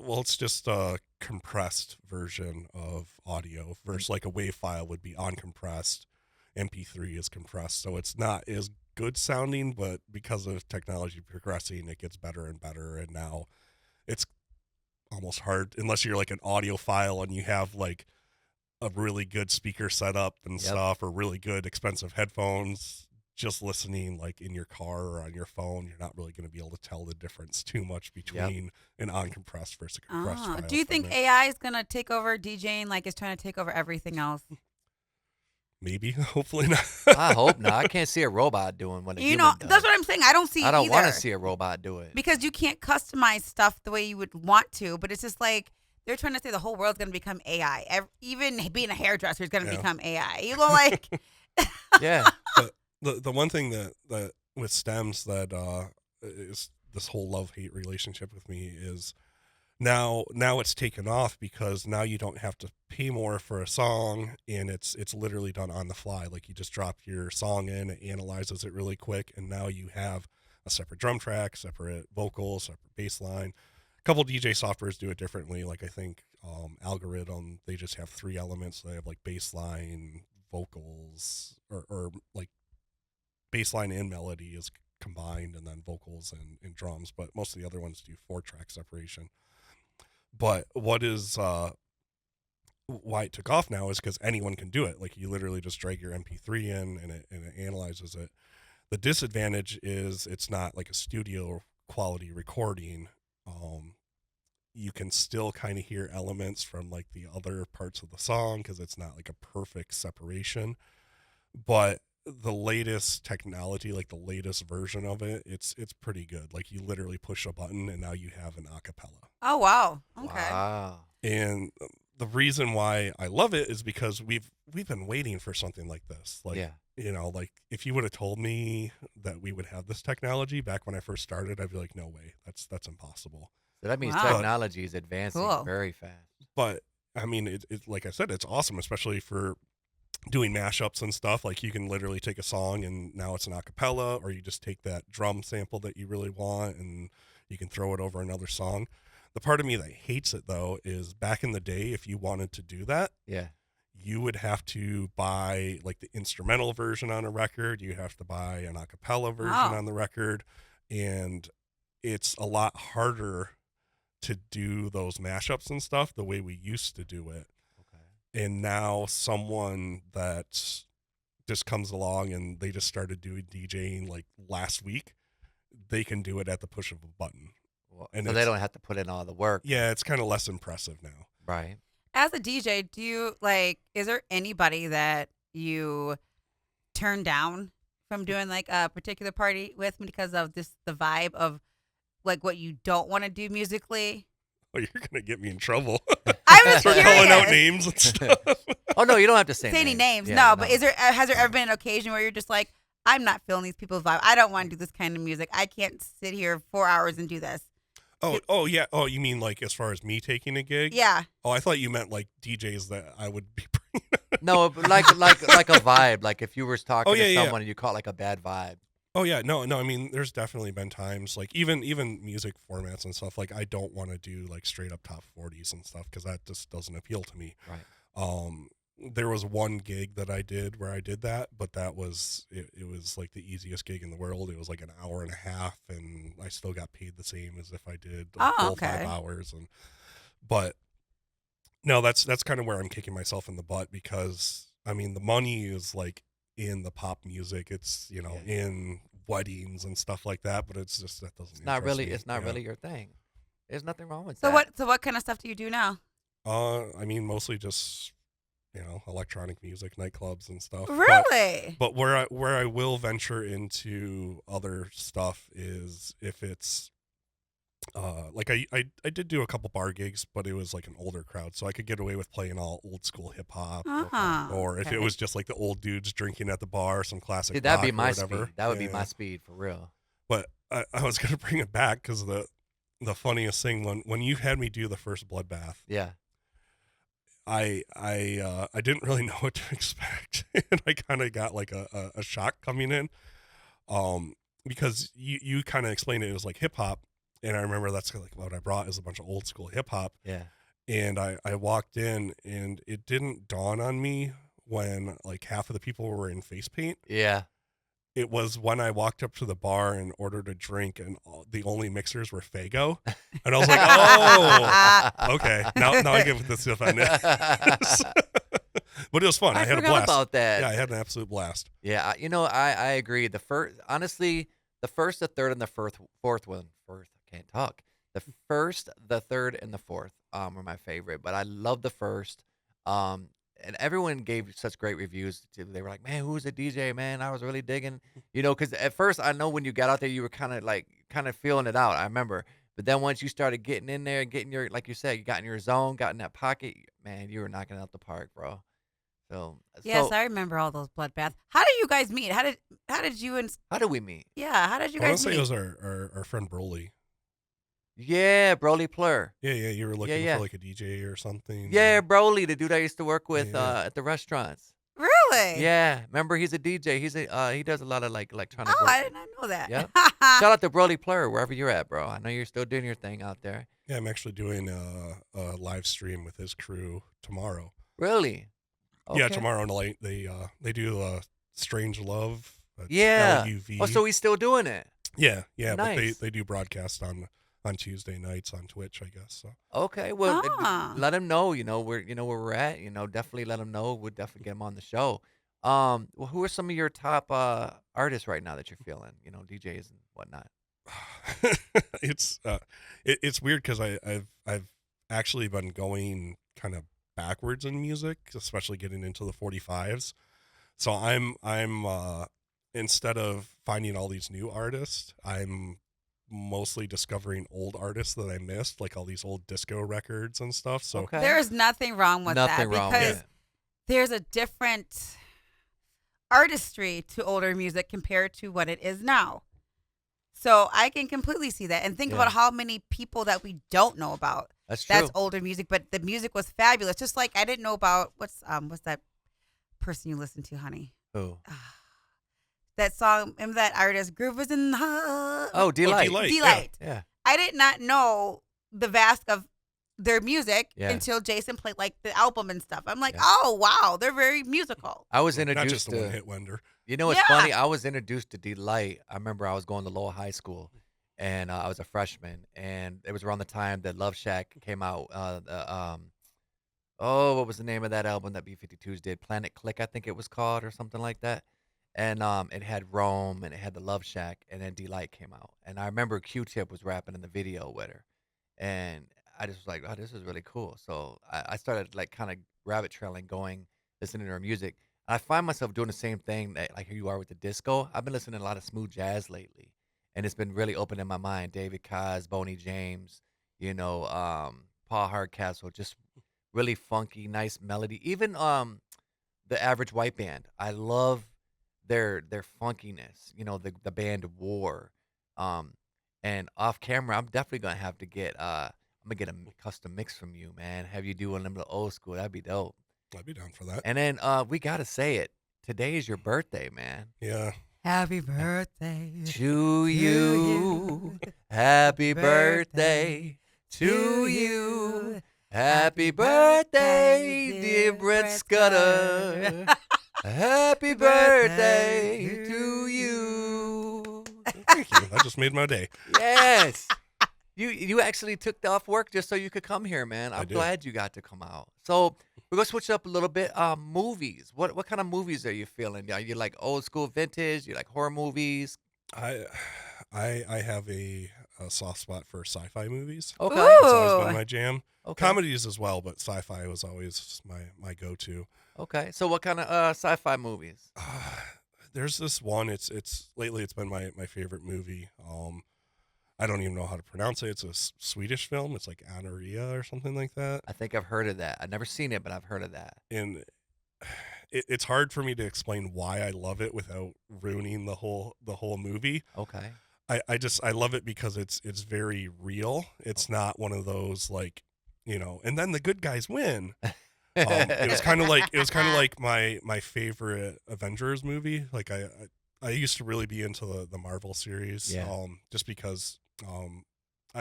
Well, it's just a compressed version of audio versus like a WAV file would be uncompressed. MP3 is compressed, so it's not as good sounding, but because of technology progressing, it gets better and better. And now it's almost hard, unless you're like an audiophile and you have like a really good speaker setup and Yep. stuff, or really good expensive headphones. Just listening like in your car or on your phone, you're not really going to be able to tell the difference too much between an uncompressed versus a compressed file. do you think from it. AI is gonna take over DJing? Like, it's trying to take over everything else? Maybe, hopefully not. I hope not. I can't see a robot doing what a You human know, does. that's what I'm saying. I don't see. I don't either. want to see a robot do it. Because you can't customize stuff the way you would want to, but it's just like they're trying to say the whole world's gonna become AI. Even being a hairdresser is gonna Yeah. become AI. You know, like Yeah. The one thing that with stems that is this whole love-hate relationship with me is now it's taken off because now you don't have to pay more for a song, and it's literally done on the fly. Like you just drop your song in, it analyzes it really quick, and now you have a separate drum track, separate vocals, separate bass line. A couple DJ softwares do it differently. Like I think Algorithm, they just have 3 elements. They have like bass line, vocals, or like bass line and melody is combined, and then vocals and drums. But most of the other ones do 4-track separation. But what is why it took off now is because anyone can do it. Like you literally just drag your MP3 in, and it analyzes it. The disadvantage is it's not like a studio quality recording. You can still kind of hear elements from like the other parts of the song because it's not like a perfect separation. But the latest technology, like the latest version of it, it's pretty good. Like you literally push a button and now you have an acapella. Oh wow. Okay. Wow. And the reason why I love it is because we've been waiting for something like this. Like, Yeah. you know, like if you would have told me that we would have this technology back when I first started, I'd be like, no way, that's impossible. So that means Wow. technology is advancing Cool. very fast. But I mean, it like I said, it's awesome, especially for doing mashups and stuff. Like you can literally take a song and now it's an acapella, or you just take that drum sample that you really want and you can throw it over another song. The part of me that hates it though is back in the day, if you wanted to do that, Yeah. you would have to buy like the instrumental version on a record. You have to buy an acapella version Wow. on the record, and it's a lot harder to do those mashups and stuff the way we used to do it. Okay. And now someone that just comes along and they just started doing DJing like last week, they can do it at the push of a button. Well, And so they it's- don't have to put in all the work. Yeah, it's kind of less impressive now. Right. As a DJ, do you like? Is there anybody that you turn down from doing like a particular party with because of the vibe of like what you don't want to do musically? Oh, you're gonna get me in trouble. I was Start curious. calling out names and stuff. Oh no, you don't have to say, Say any names? Yeah, no, but is there has there ever been an occasion where you're just like, I'm not feeling these people's vibe. I don't want to do this kind of music. I can't sit here 4 hours and do this. Oh yeah. Oh, you mean like as far as me taking a gig? Yeah. Oh, I thought you meant like DJs that I would be bringing. No, but like a vibe. Like if you were talking Oh, yeah, to yeah. someone and you caught like a bad vibe. Oh yeah, no. I mean, there's definitely been times like even music formats and stuff. Like I don't want to do like straight up top 40s and stuff because that just doesn't appeal to me. Right. There was one gig that I did where I did that, but that was it was like the easiest gig in the world. It was like an hour and a half, and I still got paid the same as if I did a full 5 hours. But no, that's kind of where I'm kicking myself in the butt because I mean the money is like in the pop music. It's in weddings and stuff like that, but it's just that doesn't. It's not interest really. me, It's not yeah. really your thing. There's nothing wrong with So that. what kind of stuff do you do now? I mean, mostly just electronic music, nightclubs and stuff. Really? But where I will venture into other stuff is if it's like I did do a couple bar gigs, but it was like an older crowd, so I could get away with playing all old school hip hop, Uh-huh. or if Okay. it was just like the old dudes drinking at the bar, some classic. See, that'd be rock or my whatever. speed. That would be Yeah. my speed for real. But I was gonna bring it back because the funniest thing when you had me do the first bloodbath, Yeah. I didn't really know what to expect, and I kind of got like a shock coming in, because you kind of explained it was like hip hop, and I remember that's like what I brought is a bunch of old school hip hop, Yeah. and I walked in and it didn't dawn on me when like half of the people were in face paint. Yeah. It was when I walked up to the bar and ordered a drink, and the only mixers were Faygo, and I was like, oh. Okay, now I get what this stuff I know. But it was fun. I had a forgot blast. about that. Yeah, I had an absolute blast. Yeah, I agree. The first, honestly, the first, the third, and the fourth one. I can't talk. The first, the third, and the fourth were my favorite. But I love the first. And everyone gave such great reviews. They were like, "Man, who's the DJ? Man, I was really digging." Because at first I know when you got out there, you were kind of feeling it out. I remember. But then once you started getting in there and getting your, like you said, you got in your zone, got in that pocket, man, you were knocking out the park, bro. So Yes, so, I remember all those bloodbaths. How did you guys meet? How did How did you and How did we meet? yeah? How did you I want guys to say meet? it was our friend Broly. Yeah, Broly Plur. Yeah, you were looking yeah. for like a DJ or something. Yeah, Broly, the dude I used to work with Yeah. at the restaurants. Really? Yeah, remember he's a DJ. He does a lot of like electronic Oh, work. I did not know that. Yep. Shout out to Broly Plur, wherever you're at, bro. I know you're still doing your thing out there. Yeah, I'm actually doing a live stream with his crew tomorrow. Really? Yeah, Okay. tomorrow night they do Strange Love. Yeah. LUV. Oh, so he's still doing it. Yeah, Nice. but they do broadcast on Tuesday nights on Twitch, I guess. So Okay, well, Ah. let him know. Where we're at. Definitely let him know. We'll definitely get him on the show. Well, who are some of your top artists right now that you're feeling? DJs and whatnot. it's weird because I've actually been going kind of backwards in music, especially getting into the 45s. So I'm instead of finding all these new artists, I'm mostly discovering old artists that I missed, like all these old disco records and stuff. So Okay. There is nothing wrong with Nothing that wrong with because it. there's a different artistry to older music compared to what it is now. So I can completely see that and think Yeah. about how many people that we don't know about. That's true. That's older music, but the music was fabulous. Just like I didn't know about what's that person you listen to, honey? Who? That song, remember that artist, Groove is in the Oh, Delight. Delight. Delight. Yeah. I did not know the vast of their music Yeah. until Jason played like the album and stuff. I'm like, Yeah. oh wow, they're very musical. I was not introduced just a to. one-hit wonder. You know what's Yeah. funny? I was introduced to Delight. I remember I was going to Lowell High School, and I was a freshman, and it was around the time that Love Shack came out. What was the name of that album that B-52s did? Planet Click, I think it was called, or something like that. And it had Rome, and it had the Love Shack, and then Delight came out. And I remember Q-Tip was rapping in the video with her, and I just was like, oh, this is really cool. So I started like kind of rabbit trailing, going listening to her music. I find myself doing the same thing that like you are with the disco. I've been listening to a lot of smooth jazz lately, and it's been really opening my mind. David Kaz, Boney James, Paul Hardcastle, just really funky, nice melody. Even the Average White Band. I love their funkiness. The band War. And off camera, I'm definitely gonna have to get I'm gonna get a custom mix from you, man. Have you do one of them little old school? That'd be dope. I'd be down for that. And then we gotta say it. Today is your birthday, man. Yeah. Happy birthday To you, happy birthday to you. Happy birthday, dear Brent Scudder. Happy birthday to you. Thank you. That just made my day. Yes. You actually took off work just so you could come here, man. I I'm did. glad you got to come out. So we're gonna switch it up a little bit. Movies. What kind of movies are you feeling? Are you like old school vintage? You like horror movies? I have a soft spot for sci-fi movies. Okay. It's always Ooh. been my jam. Okay. Comedies as well, but sci-fi was always my go-to. Okay. So what kind of sci-fi movies? There's this one. It's lately it's been my favorite movie. I don't even know how to pronounce it. It's a Swedish film. It's like Anorrea or something like that. I think I've heard of that. I've never seen it, but I've heard of that. And it's hard for me to explain why I love it without ruining the whole movie. Okay. I love it because it's very real. It's not one of those like, and then the good guys win. It was kind of like my favorite Avengers movie. Like I used to really be into the Marvel series. Yeah. Just because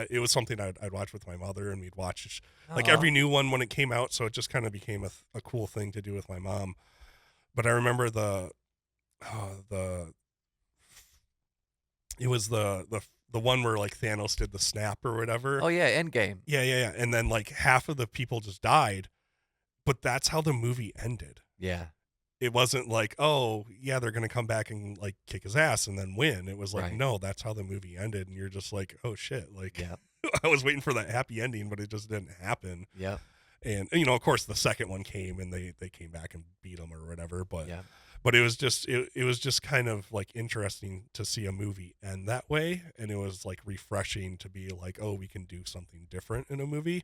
it was something I'd watch with my mother, and we'd watch like Aw. every new one when it came out. So it just kind of became a cool thing to do with my mom. But I remember it was the one where like Thanos did the snap or whatever. Oh yeah, Endgame. Yeah. And then like half of the people just died, but that's how the movie ended. Yeah. It wasn't like, oh yeah, they're gonna come back and like kick his ass and then win. It was like, Right. no, that's how the movie ended, and you're just like, oh shit, like Yep. I was waiting for that happy ending, but it just didn't happen. Yep. And of course, the second one came and they came back and beat him or whatever. But Yep. but it was just kind of like interesting to see a movie end that way, and it was like refreshing to be like, oh, we can do something different in a movie.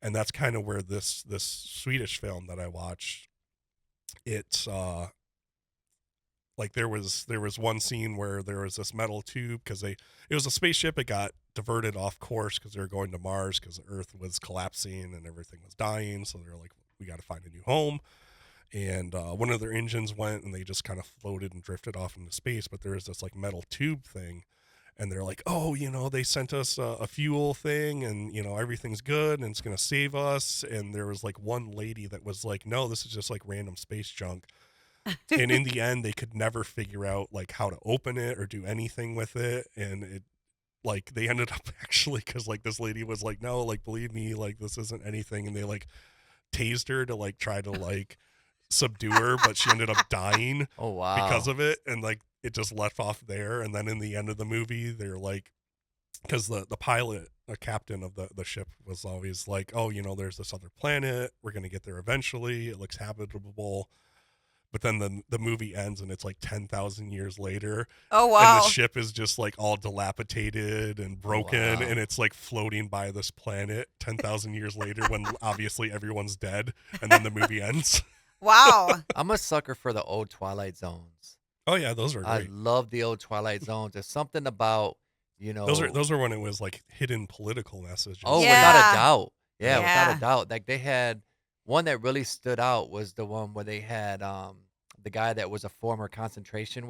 And that's kind of where this Swedish film that I watched, it's like there was one scene where there was this metal tube because it was a spaceship. It got diverted off course because they were going to Mars because Earth was collapsing and everything was dying. So they're like, we got to find a new home. And one of their engines went and they just kind of floated and drifted off into space. But there was this like metal tube thing. And they're like, oh, they sent us a fuel thing and, everything's good and it's going to save us. And there was like one lady that was like, no, this is just like random space junk. And in the end, they could never figure out like how to open it or do anything with it. And it like they ended up actually because like this lady was like, no, like, believe me, like this isn't anything. And they like tased her to like try to like subdue her, but she ended up dying Oh wow. because of it. And like it just left off there. And then in the end of the movie, they're like, because the pilot, the captain of the ship was always like, oh, there's this other planet. We're going to get there eventually. It looks habitable. But then the movie ends and it's like 10,000 years later. Oh, And wow. the ship is just like all dilapidated and broken. Wow. And it's like floating by this planet 10,000 years later when obviously everyone's dead. And then the movie ends. Wow. I'm a sucker for the old Twilight Zones. Oh, yeah, those are I great. love the old Twilight Zones. There's something about, Those are when it was like hidden political messages. Oh, Yeah. without a doubt. Yeah, without Yeah. a doubt. Like they had one that really stood out was the one where they had the guy that was a former concentration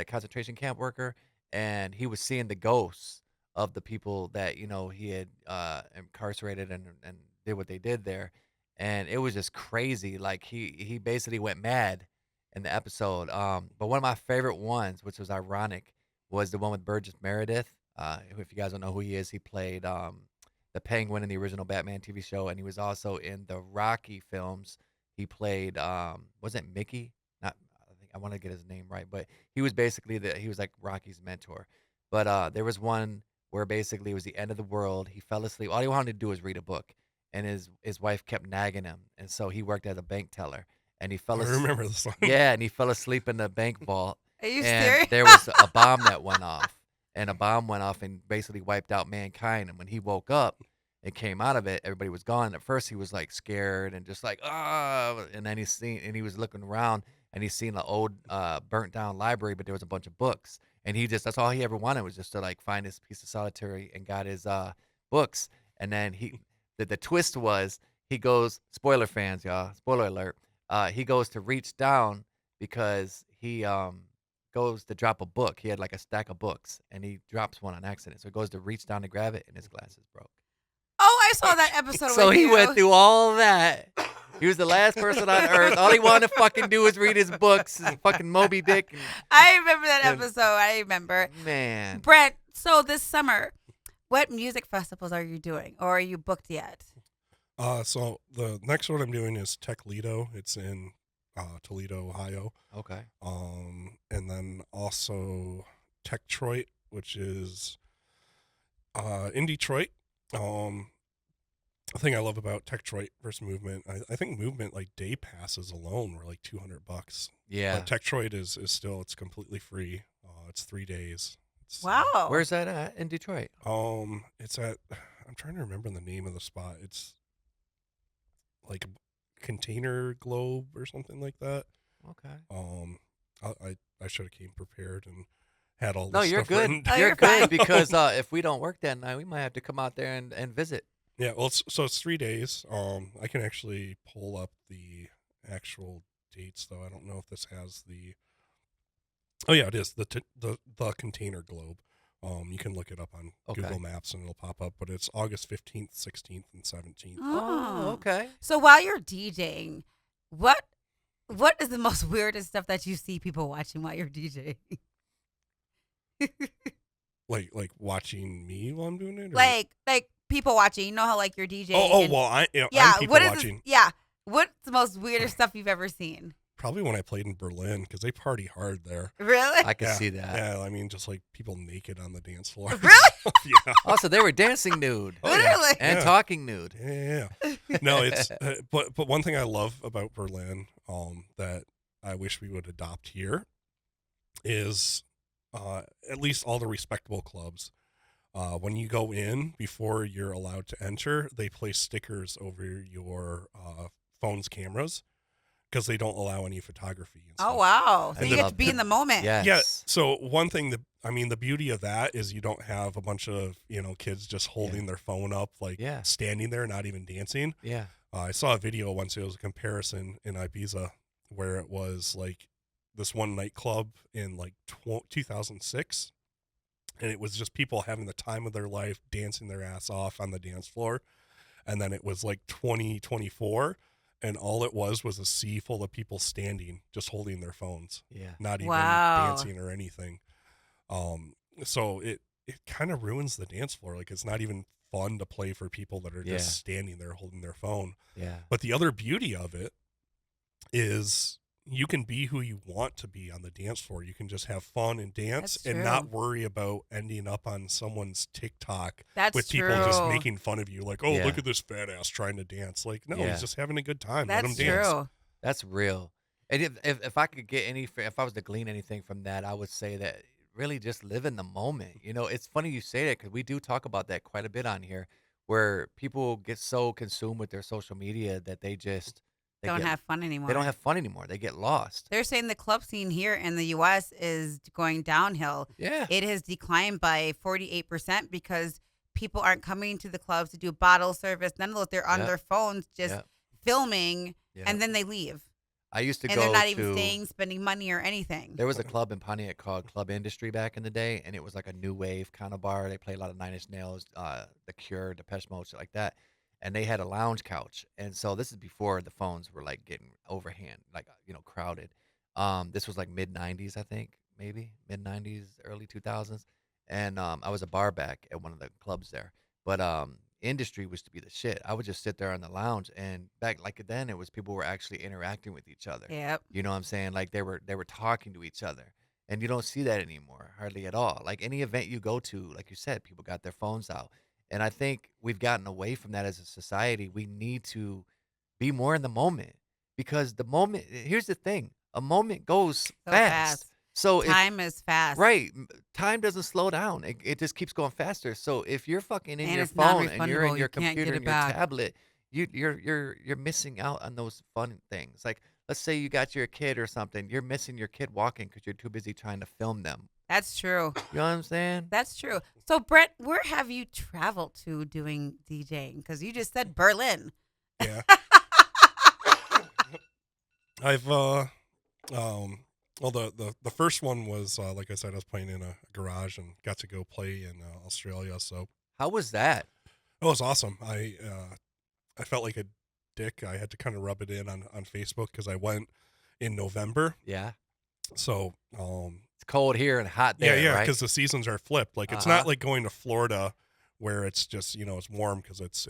concentration camp worker, and he was seeing the ghosts of the people that, he had incarcerated and did what they did there. And it was just crazy. Like he basically went mad in the episode. But one of my favorite ones, which was ironic, was the one with Burgess Meredith. If you guys don't know who he is, he played the Penguin in the original Batman TV show, and he was also in the Rocky films. He played was it Mickey? Not I think I want to get his name right, but he was basically he was like Rocky's mentor. But there was one where basically it was the end of the world. He fell asleep. All he wanted to do was read a book, and his wife kept nagging him, and so he worked as a bank teller, and he fell I asleep. remember this one. Yeah, and he fell asleep in the bank vault, Are you and serious? there was a bomb that went off, and a bomb went off and basically wiped out mankind. And when he woke up and came out of it, everybody was gone. At first, he was like scared and just like and then he was looking around and he seen an old burnt down library, but there was a bunch of books, and that's all he ever wanted was just to like find his piece of solitary and got his books. And then the twist was he goes, spoiler fans, y'all, spoiler alert. He goes to reach down because he goes to drop a book. He had like a stack of books, and he drops one on accident. So he goes to reach down to grab it, and his glasses broke. Oh, I saw that episode So with he you. went through all that. He was the last person on earth. All he wanted to fucking do was read his books, his fucking Moby Dick. I remember that Yeah. episode. I remember. Man. Brent, so this summer, what music festivals are you doing, or are you booked yet? So the next one I'm doing is Tech Lido. It's in Toledo, Ohio. Okay. And then also Tech Detroit, which is in Detroit. The thing I love about Tech Detroit versus Movement, I think Movement like day passes alone were like $200. Yeah. But Tech Detroit is still, it's completely free. It's 3 days. It's, Wow. Where's that at in Detroit? It's at, I'm trying to remember the name of the spot. It's like a Container Globe or something like that. Okay. I should have came prepared and had all this No, you're stuff good. written. Oh, You're you're fine. good because if we don't work that night, we might have to come out there and visit. Yeah, well, it's 3 days. I can actually pull up the actual dates, though. I don't know if this has the. Oh yeah, it is the Container Globe. You can look it up on Okay. Google Maps and it'll pop up. But it's August 15th, 16th, and 17th. Oh, okay. So while you're DJing, what is the most weirdest stuff that you see people watching while you're DJing? Like watching me while I'm doing it. Or? like people watching. You know how like you're DJing. Oh and- well, I'm yeah. people What is watching. yeah? What's the most weirdest stuff you've ever seen? Probably when I played in Berlin because they party hard there. Really? I can Yeah, see that. Yeah, I mean, just like people naked on the dance floor. Really? Yeah. Also, they were dancing nude Oh, yeah. Literally. and Yeah. talking nude. Yeah. No, it's but one thing I love about Berlin, that I wish we would adopt here, is at least all the respectable clubs. When you go in, before you're allowed to enter, they place stickers over your phone's cameras, because they don't allow any photography and Oh stuff. wow! So I you get to love be that. in the moment. Yes. Yeah. So one thing that the beauty of that is you don't have a bunch of kids just holding their phone up, like Yeah. standing there, not even dancing. Yeah. I saw a video once. It was a comparison in Ibiza where it was like this one nightclub in like 2006, and it was just people having the time of their life, dancing their ass off on the dance floor. And then it was like 2024, and all it was a sea full of people standing, just holding their phones, Yeah. not even Wow. dancing or anything. So it kind of ruins the dance floor. Like, it's not even fun to play for people that are Yeah. just standing there holding their phone. Yeah. But the other beauty of it is you can be who you want to be on the dance floor. You can just have fun and dance That's and true. not worry about ending up on someone's TikTok That's with true. people just making fun of you. Like, oh, Yeah. look at this fat ass trying to dance. Like, no, Yeah. he's just having a good time. That's Let him dance. true. That's real. And if I could get if I was to glean anything from that, I would say that really just live in the moment. It's funny you say that because we do talk about that quite a bit on here, where people get so consumed with their social media that they Don't have fun anymore. they don't have fun anymore. They get lost. They're saying the club scene here in the U.S. is going downhill. Yeah. It has declined by 48% because people aren't coming to the clubs to do bottle service. None of those. They're on Yep. their phones just Yep. filming, Yeah. and then they leave. I used to And go they're not to even staying, spending money or anything. There was a club in Pontiac called Club Industry back in the day, and it was like a new wave kind of bar. They played a lot of Nine Inch Nails, The Cure, Depeche Mode, shit like that. And they had a lounge couch. And so this is before the phones were like getting overhand, like crowded. This was like mid '90s, I think, maybe mid '90s, early 2000s. And I was a bar back at one of the clubs there. But Industry was to be the shit. I would just sit there on the lounge, and back like then, it was people were actually interacting with each other. Yep. You know what I'm saying? Like they were talking to each other. And you don't see that anymore, hardly at all. Like any event you go to, like you said, people got their phones out. And I think we've gotten away from that as a society. We need to be more in the moment, because the moment, here's the thing, a moment goes So fast. fast. So if, Time is fast. right, time doesn't slow down. It just keeps going faster. So if you're fucking in And your it's phone and you're in non-refundable, your you can't get computer it and your back. tablet, you're missing out on those fun things. Like let's say you got your kid or something, you're missing your kid walking because you're too busy trying to film them. That's true. You know what I'm saying? That's true. So, Brett, where have you traveled to doing DJing? Because you just said Berlin. Yeah. I've well, the first one was like I said, I was playing in a garage and got to go play in Australia. So How was that? it was awesome. I felt like a dick. I had to kind of rub it in on Facebook because I went in November. Yeah. So It's cold here and hot there, yeah, right? because the seasons are flipped. Like it's Uh-huh. not like going to Florida where it's just it's warm because it's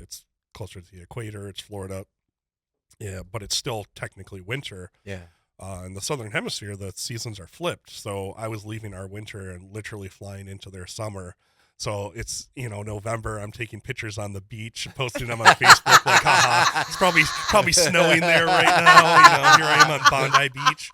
closer to the equator. It's Florida, yeah, but it's still technically winter. Yeah. In the southern hemisphere, the seasons are flipped. So I was leaving our winter and literally flying into their summer. So it's November. I'm taking pictures on the beach, posting them on Facebook. Like, haha, it's probably snowing there right now. Here I am on Bondi Beach.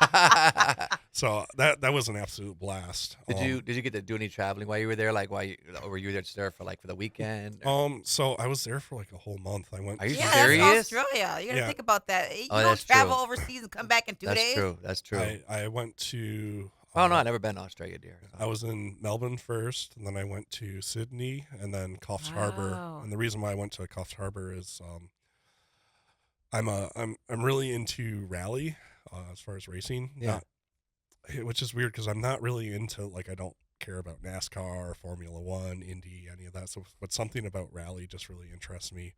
So that was an absolute blast. Did you get to do any traveling while you were there? Like or were you there just there for the weekend? So I was there for like a whole month. I went. Are you Yeah, serious? that's Australia. You got to Yeah. think about that. You Oh, don't that's travel true. overseas and come back in 2 That's days. true. That's true. I went to. Oh no, I've never been to Australia, dear. I was in Melbourne first, and then I went to Sydney, and then Coffs Harbour. Wow. And the reason why I went to Coffs Harbour is I'm really into rally as far as racing. Yeah. Which is weird because I'm not really into I don't care about NASCAR, Formula One, Indy, any of that. So, but something about rally just really interests me.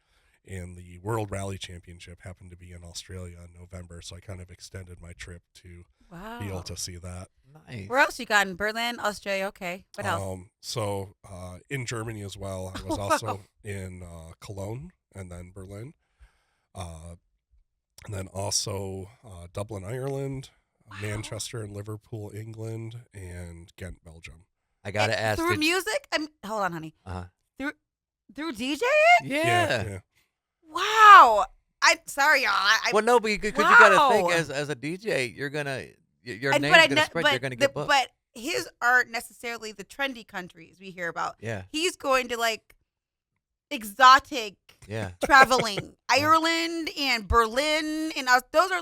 And the World Rally Championship happened to be in Australia in November, so I kind of extended my trip to Wow. be able to see that. Nice. Where else you got in Berlin, Australia? Okay. What else? So in Germany as well. I was also in Cologne and then Berlin, and then also Dublin, Ireland, Wow. Manchester and Liverpool, England, and Ghent, Belgium. I gotta ask. Through did- music? Hold on, honey. Uh-huh. Through DJ? Yeah. Wow. Sorry, y'all. Well, no, but because you gotta think Wow. as a DJ, you're gonna your And- name's but I gonna ne- spread. but You're gonna get booked. But his aren't necessarily the trendy countries we hear about. Yeah. He's going to exotic Yeah. traveling. Ireland and Berlin and those are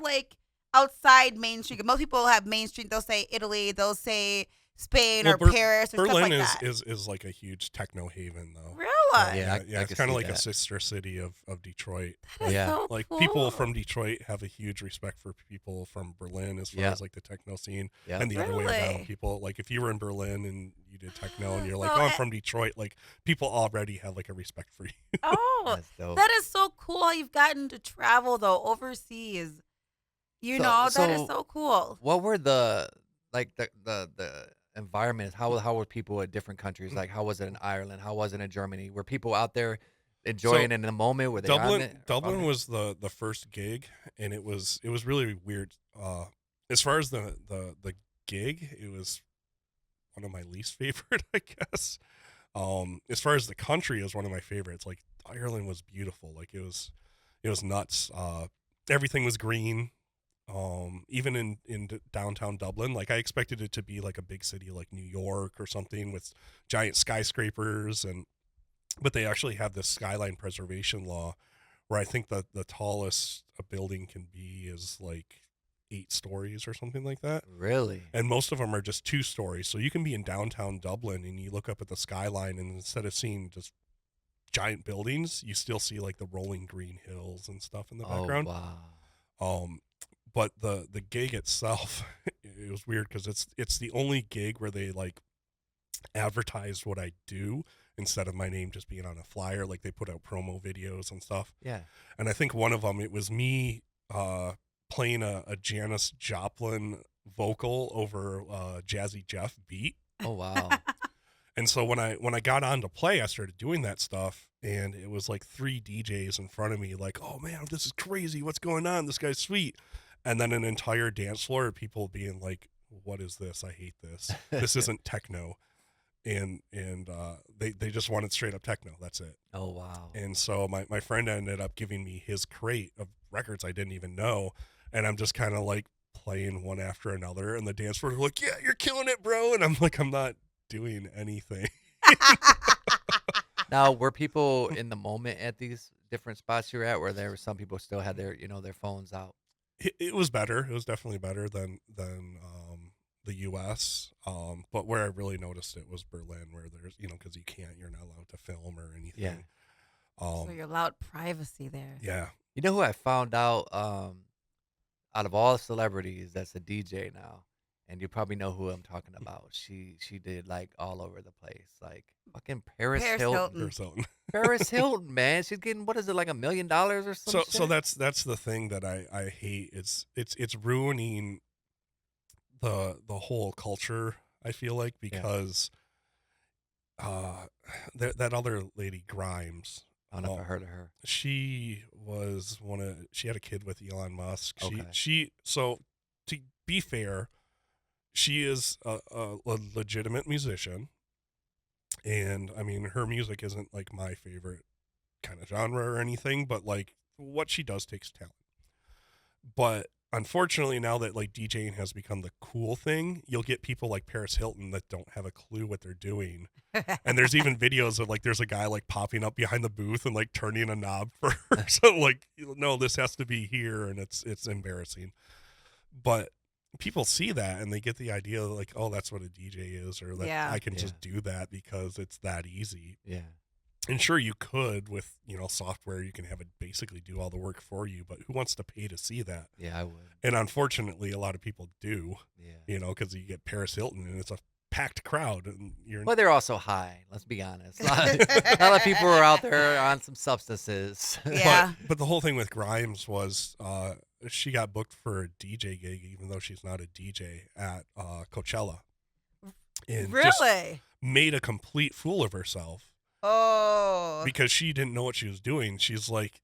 outside Main Street? Most people have Main Street. They'll say Italy. They'll say Spain Well, or Paris or stuff Berlin like that. is like a huge techno haven, though. Really? Yeah, I It's can kind of see like a that. sister city of Detroit. That is Yeah. so Like cool. people from Detroit have a huge respect for people from Berlin as far Yeah. as like the techno scene, Yeah. and the other way around. Really? People like if you were in Berlin and you did techno and you're like, So, oh, I'm from Detroit, like people already have like a respect for you. Oh, That's dope. that is so cool how you've gotten to travel though overseas. You So- know, that is so- so cool. What were the environment? How were people at different countries? Like, how was it in Ireland? How was it in Germany? Were people out there enjoying it in the moment? Were they on it? Dublin was the first gig, and it was really weird. As far as the gig, it was one of my least favorite, I guess. As far as the country, it was one of my favorites. Like Ireland was beautiful. Like it was nuts. Everything was green. Even in downtown Dublin, like I expected it to be like a big city like New York or something with giant skyscrapers, but they actually have this skyline preservation law where I think that the tallest a building can be is like 8 stories or something like that. Really? And most of them are just 2 stories. So you can be in downtown Dublin and you look up at the skyline, and instead of seeing just giant buildings, you still see like the rolling green hills and stuff in the background. Wow. But the gig itself, it was weird because it's the only gig where they like advertised what I do instead of my name just being on a flyer. Like they put out promo videos and stuff. Yeah. And I think one of them, it was me playing a Janis Joplin vocal over Jazzy Jeff beat. Oh wow. And so when I got on to play, I started doing that stuff, and it was like 3 DJs in front of me, like, oh man, this is crazy. What's going on? This guy's sweet. And then an entire dance floor of people being like, what is this? I hate this. This isn't techno. And they just wanted straight up techno. That's it. Oh wow. And so my friend ended up giving me his crate of records I didn't even know. And I'm just kind of like playing one after another. And the dance floor are like, yeah, you're killing it, bro. And I'm like, I'm not doing anything. Now, were people in the moment at these different spots you're at, where there were some people still had their their phones out? It was better. It was definitely better than the U.S. But where I really noticed it was Berlin, where there's because you're not allowed to film or anything. Yeah. So you're allowed privacy there. Yeah. You know who I found out out of all celebrities that's a DJ now, and you probably know who I'm talking about. She did like all over the place, like fucking Paris Hilton. Or something. Paris Hilton, man, she's getting what is it like $1 million or something? So that's the thing that I hate. It's ruining the whole culture. I feel like because that other lady Grimes. I don't know if I heard of her. She was she had a kid with Elon Musk. Okay. So to be fair, she is a legitimate musician. And I mean, her music isn't like my favorite kind of genre or anything, but like what she does takes talent. But unfortunately, now that like DJing has become the cool thing, you'll get people like Paris Hilton that don't have a clue what they're doing. And there's even videos of like there's a guy like popping up behind the booth and like turning a knob for her. So like, no, this has to be here, and it's embarrassing. But people see that and they get the idea like, oh, that's what a DJ is, or that I can just do that because it's that easy. Yeah. And sure, you could with software, you can have it basically do all the work for you, but who wants to pay to see that? Yeah, I would. And unfortunately, a lot of people do. Yeah. Because you get Paris Hilton and it's a packed crowd, and you're Well, they're also high. Let's be honest. A lot of people are out there on some substances. Yeah. But the whole thing with Grimes was she got booked for a DJ gig, even though she's not a DJ, at Coachella. And just Really? made a complete fool of herself. Oh. Because she didn't know what she was doing. She's like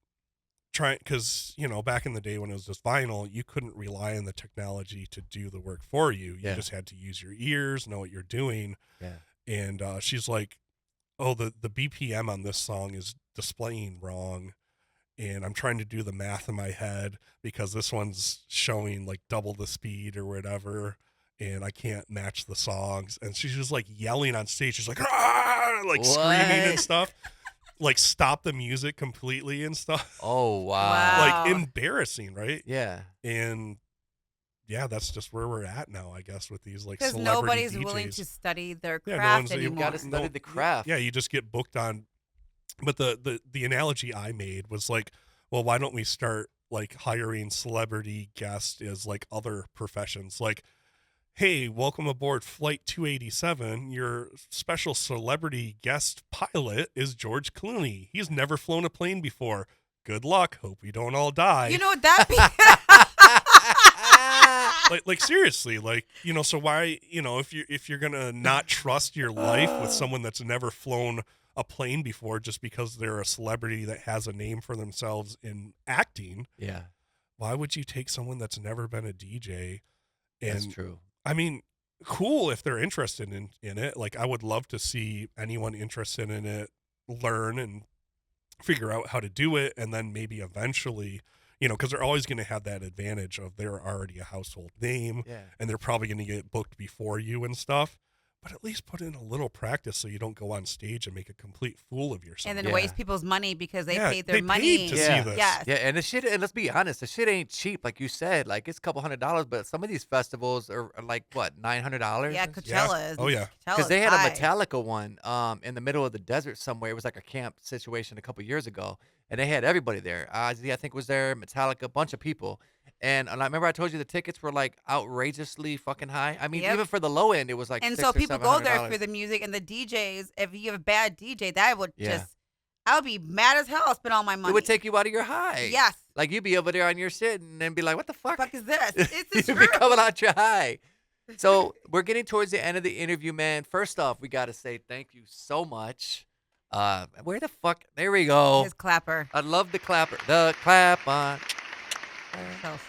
because back in the day when it was just vinyl, you couldn't rely on the technology to do the work for you. You just had to use your ears, know what you're doing. Yeah. And she's like, oh, the BPM on this song is displaying wrong, and I'm trying to do the math in my head because this one's showing like double the speed or whatever, and I can't match the songs. And she's just like yelling on stage. She's like, ah! Like screaming and stuff. Like stop the music completely and stuff. Oh, wow. Wow. Like embarrassing, right? Yeah. And yeah, that's just where we're at now, I guess, with these like Because celebrity nobody's DJs. willing to study their Yeah, no craft one's able- anymore. gotta study the craft. Yeah, you just get booked on. But the analogy I made was like, well, why don't we start like hiring celebrity guests as like other professions? Like, hey, welcome aboard Flight 287. Your special celebrity guest pilot is George Clooney. He's never flown a plane before. Good luck. Hope we don't all die. You know what that be? like seriously, like, you know, so why, you know, if you're gonna not trust your life with someone that's never flown a plane before just because they're a celebrity that has a name for themselves in acting, Yeah, why would you take someone that's never been a DJ? that's And true. I mean, cool if they're interested in it. Like, I would love to see anyone interested in it learn and figure out how to do it, and then maybe eventually, you know, because they're always going to have that advantage of they're already a household name, Yeah. and they're probably going to get booked before you and stuff. But at least put in a little practice so you don't go on stage and make a complete fool of yourself. And then Yeah. waste people's money because they Yeah, paid their they money. paid to Yeah. see this. Yes. Yeah, and the shit, and let's be honest, the shit ain't cheap, like you said. Like, it's a couple $100s, but some of these festivals are like what, $900? Yeah, Coachella is. Oh, yeah. Because they had a high. Metallica one in the middle of the desert somewhere. It was like a camp situation a couple years ago, and they had everybody there. Ozzy, I think, was there. Metallica, a bunch of people. And I remember I told you the tickets were like outrageously fucking high. I mean, Yep. even for the low end, it was like And $600 so or people go there $700. for the music and the DJs. If you have a bad DJ, that would Yeah. just, I would be mad as hell. Spend all my money. It would take you out of your high. Yes. Like, you'd be over there on your shit and then be like, what the fuck? Fuck is this? It's You'd true. be coming out your high. So we're getting towards the end of the interview, man. First off, we got to say thank you so much. Where the fuck? There we go. His clapper. I love the clapper. The clap on. So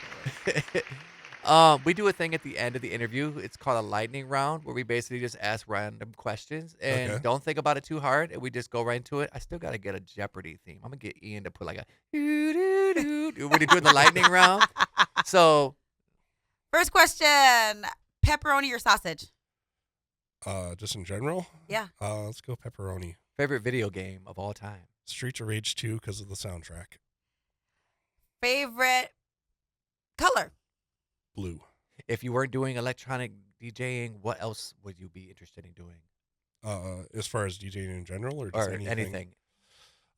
silly. We do a thing at the end of the interview. It's called a lightning round, where we basically just ask random questions and Okay. don't think about it too hard, and we just go right into it. I still gotta get a Jeopardy theme. I'm gonna get Ian to put like a doo-doo-doo when you're doing the lightning round. So First question: pepperoni or sausage? Just in general, Yeah. let's go pepperoni. favorite video game of all time. Streets of Rage 2 because of the soundtrack. Favorite color? Blue. If you weren't doing electronic DJing, what else would you be interested in doing? As far as DJing in general, or just Or anything?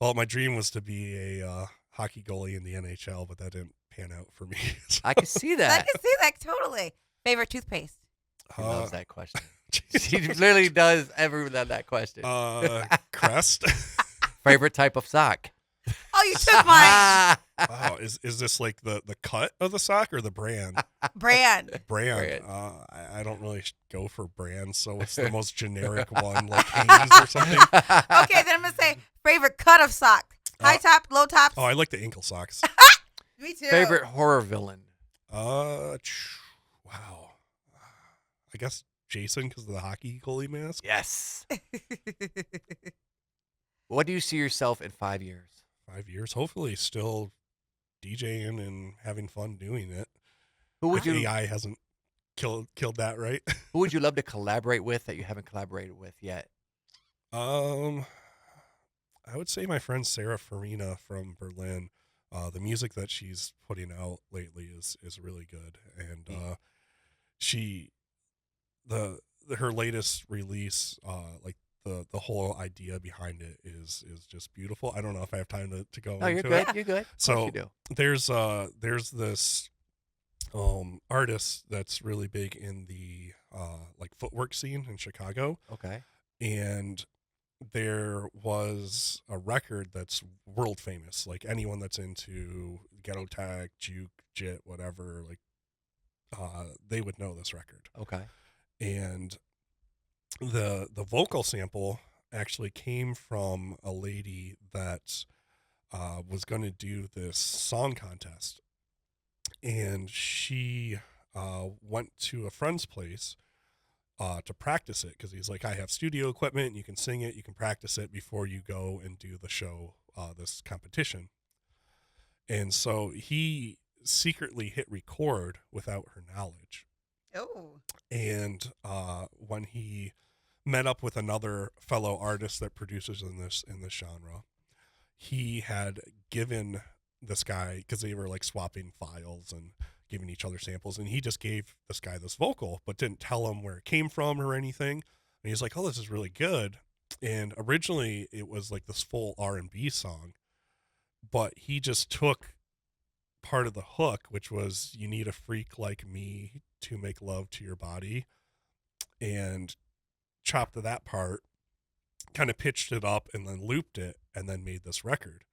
Well, my dream was to be a hockey goalie in the NHL, but that didn't pan out for me. So, I can see I that. can see that totally. Favorite toothpaste? He loves that question. geez. He literally does ever love that question. Crest. Favorite type of sock? Oh, you took mine. Wow, is this like the cut of the sock or the brand? Brand. Brand. Brand. I don't really go for brands, so it's the most generic one, like Hanes or something. Okay, then I'm gonna say favorite cut of sock. High top, low tops. Oh, I like the ankle socks. Me too. Favorite horror villain? Wow. I guess Jason because of the hockey goalie mask. Yes. What do you see yourself in 5 years? 5 years, hopefully, still DJing and having fun doing it. Who would you AI hasn't killed that, right? Who would you love to collaborate with that you haven't collaborated with yet? I would say my friend Sarah Farina from Berlin. The music that she's putting out lately is really good, and her latest release, like the whole idea behind it is just beautiful. I don't know if I have time to go No, you're into good. it. You're good. Of course So you do. there's this artist that's really big in the like footwork scene in Chicago, Okay. and there was a record that's world famous. Like anyone that's into ghetto tech, juke, jit, whatever, like they would know this record. Okay. And the vocal sample actually came from a lady that was going to do this song contest, and she went to a friend's place to practice it because he's like, I have studio equipment, you can sing it, you can practice it before you go and do the show, this competition. And so he secretly hit record without her knowledge. Oh. And when he met up with another fellow artist that produces in this genre, he had given this guy, because they were like swapping files, and giving each other samples, and he just gave this guy this vocal, but didn't tell him where it came from or anything. And he's like, "Oh, this is really good." And originally it was like this full R&B song, but he just took part of the hook, which was "You need a freak like me to make love to your body," and chopped that part, kind of pitched it up, and then looped it, and then made this record.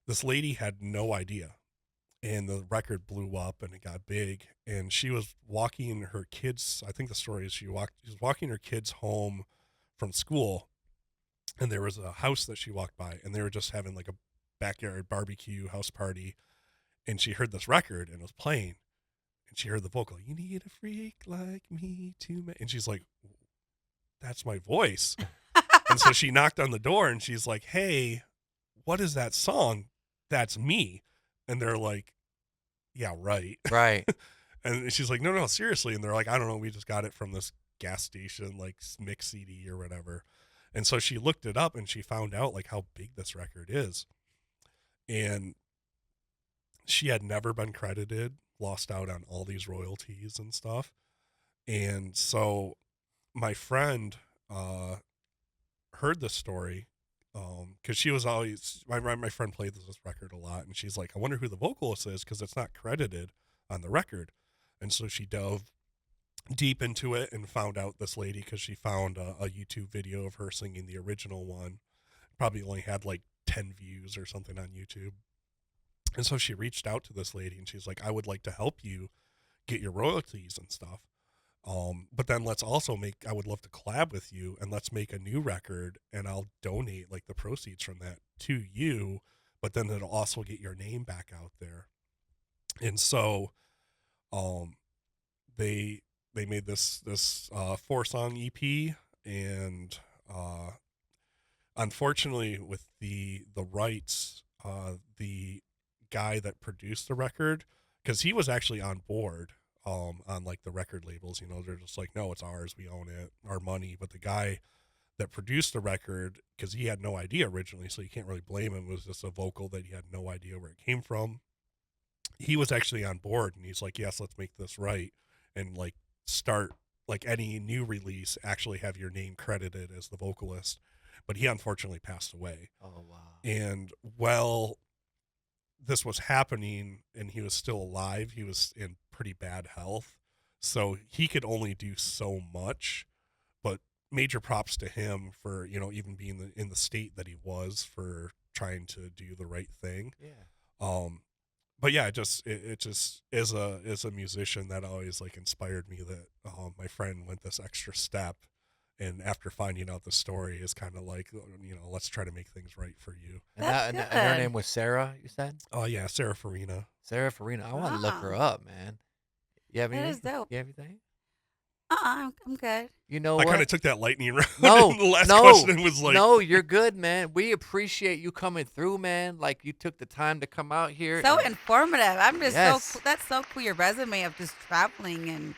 This lady had no idea, and the record blew up and it got big. And she was walking her kids. I think the story is she was walking her kids home from school, and there was a house that she walked by, and they were just having like a backyard barbecue house party. And she heard this record and it was playing, and she heard the vocal, "You need a freak like me to make," and she's like, "That's my voice." And so she knocked on the door and she's like, "Hey, what is that song?" "That's me." And they're like, "Yeah, right." Right. And she's like, no, seriously. And they're like, "I don't know. We just got it from this gas station, like mix CD or whatever." And so she looked it up and she found out like how big this record is. And she had never been credited, lost out on all these royalties and stuff. And so my friend heard this story, because she was always, my friend played this record a lot, and she's like, "I wonder who the vocalist is because it's not credited on the record." And so she dove deep into it and found out this lady, because she found a YouTube video of her singing the original one. Probably only had like 10 views or something on YouTube. And so she reached out to this lady and she's like, "I would like to help you get your royalties and stuff. But then I would love to collab with you, and let's make a new record, and I'll donate like the proceeds from that to you, but then it'll also get your name back out there." And so, they made this 4-song EP, and, unfortunately with the rights, the guy that produced the record, because he was actually on board on like the record labels, they're just like, "No, it's ours, we own it, our money." But the guy that produced the record, because he had no idea originally, so you can't really blame him, it was just a vocal that he had no idea where it came from. He was actually on board, and he's like, "Yes, let's make this right, and like start like any new release, actually have your name credited as the vocalist." But he unfortunately passed away. Oh, wow. And well, this was happening and he was still alive, he was in pretty bad health, so he could only do so much. But major props to him for even being in the state that he was, for trying to do the right thing. Yeah. But yeah, it just is a musician that always like inspired me, that my friend went this extra step, and after finding out the story is kind of like, let's try to make things right for you. And, That's and her good. name was Sarah, you said? Oh yeah, Sarah Farina. Sarah Farina. I want to look her Wow. up, man. You have That anything? is dope. You have anything? I'm good. You know I what? kind of took that lightning round. No, And the last no, question was like, no, you're good, man. We appreciate you coming through, man. Like, you took the time to come out here. So and- informative. I'm just Yes. so cool. That's so cool. Your resume of just traveling and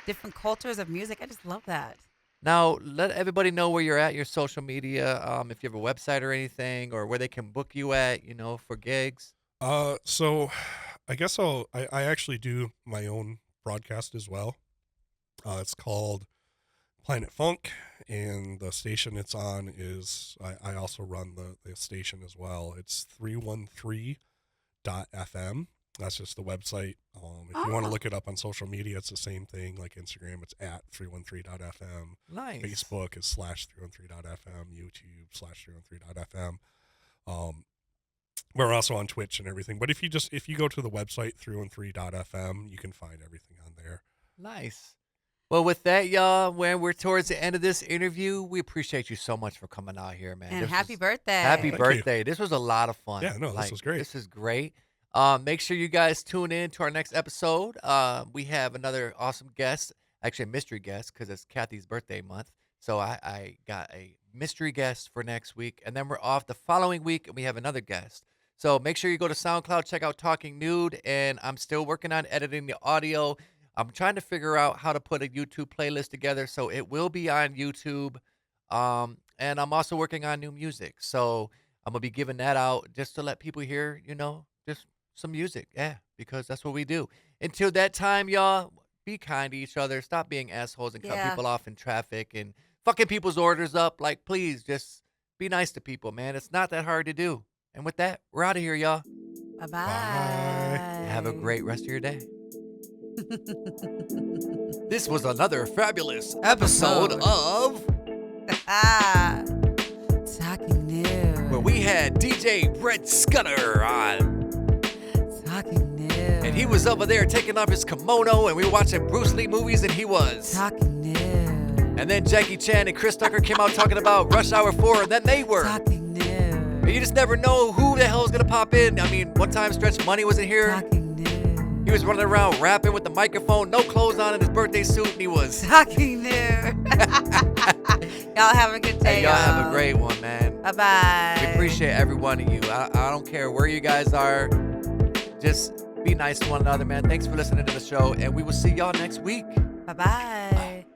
different cultures of music. I just love that. Now, let everybody know where you're at, your social media, if you have a website or anything, or where they can book you at, for gigs. So I guess I actually do my own broadcast as well. It's called Planet Funk, and the station it's on is, I also run the station as well. It's 313.fm. That's just the website. If you want to Oh. look it up on social media, it's the same thing. Like Instagram, it's at 313.fm. Nice. Facebook is /313.fm. YouTube /313.fm. We're also on Twitch and everything. But if you go to the website 313.fm, you can find everything on there. Nice. Well, with that, y'all, when we're towards the end of this interview, we appreciate you so much for coming out here, man. And This happy was- birthday. Happy Thank you. birthday. This was a lot of fun. Yeah, no, this was great. This is great. Make sure you guys tune in to our next episode. We have another awesome guest, actually a mystery guest, because it's Kathy's birthday month. So I got a mystery guest for next week, and then we're off the following week, and we have another guest. So make sure you go to SoundCloud, check out Talking Nude, and I'm still working on editing the audio. I'm trying to figure out how to put a YouTube playlist together, so it will be on YouTube. And I'm also working on new music, so I'm gonna be giving that out just to let people hear, just some music, yeah, because that's what we do. Until that time, y'all, be kind to each other. Stop being assholes and cut Yeah. people off in traffic and fucking people's orders up. Like, please, just be nice to people, man. It's not that hard to do. And with that, we're out of here, y'all. Bye-bye. Have a great rest of your day. This was another fabulous episode of Talking Nude. where we had DJ Brent SCUDDER on. Talking Nude. And he was over there taking off his kimono, and we were watching Bruce Lee movies, and he was. Talking Nude. And then Jackie Chan and Chris Tucker came out talking about Rush Hour 4, and then they were. Talking Nude. And you just never know who the hell is going to pop in. I mean, one time Stretch Money was in here. Talking Nude. He was running around rapping with the microphone, no clothes on in his birthday suit, and he was. Talking Nude. Y'all have a good day. Hey, y'all have a great one, man. Bye-bye. We appreciate every one of you. I don't care where you guys are. Just be nice to one another, man. Thanks for listening to the show, and we will see y'all next week. Bye-bye.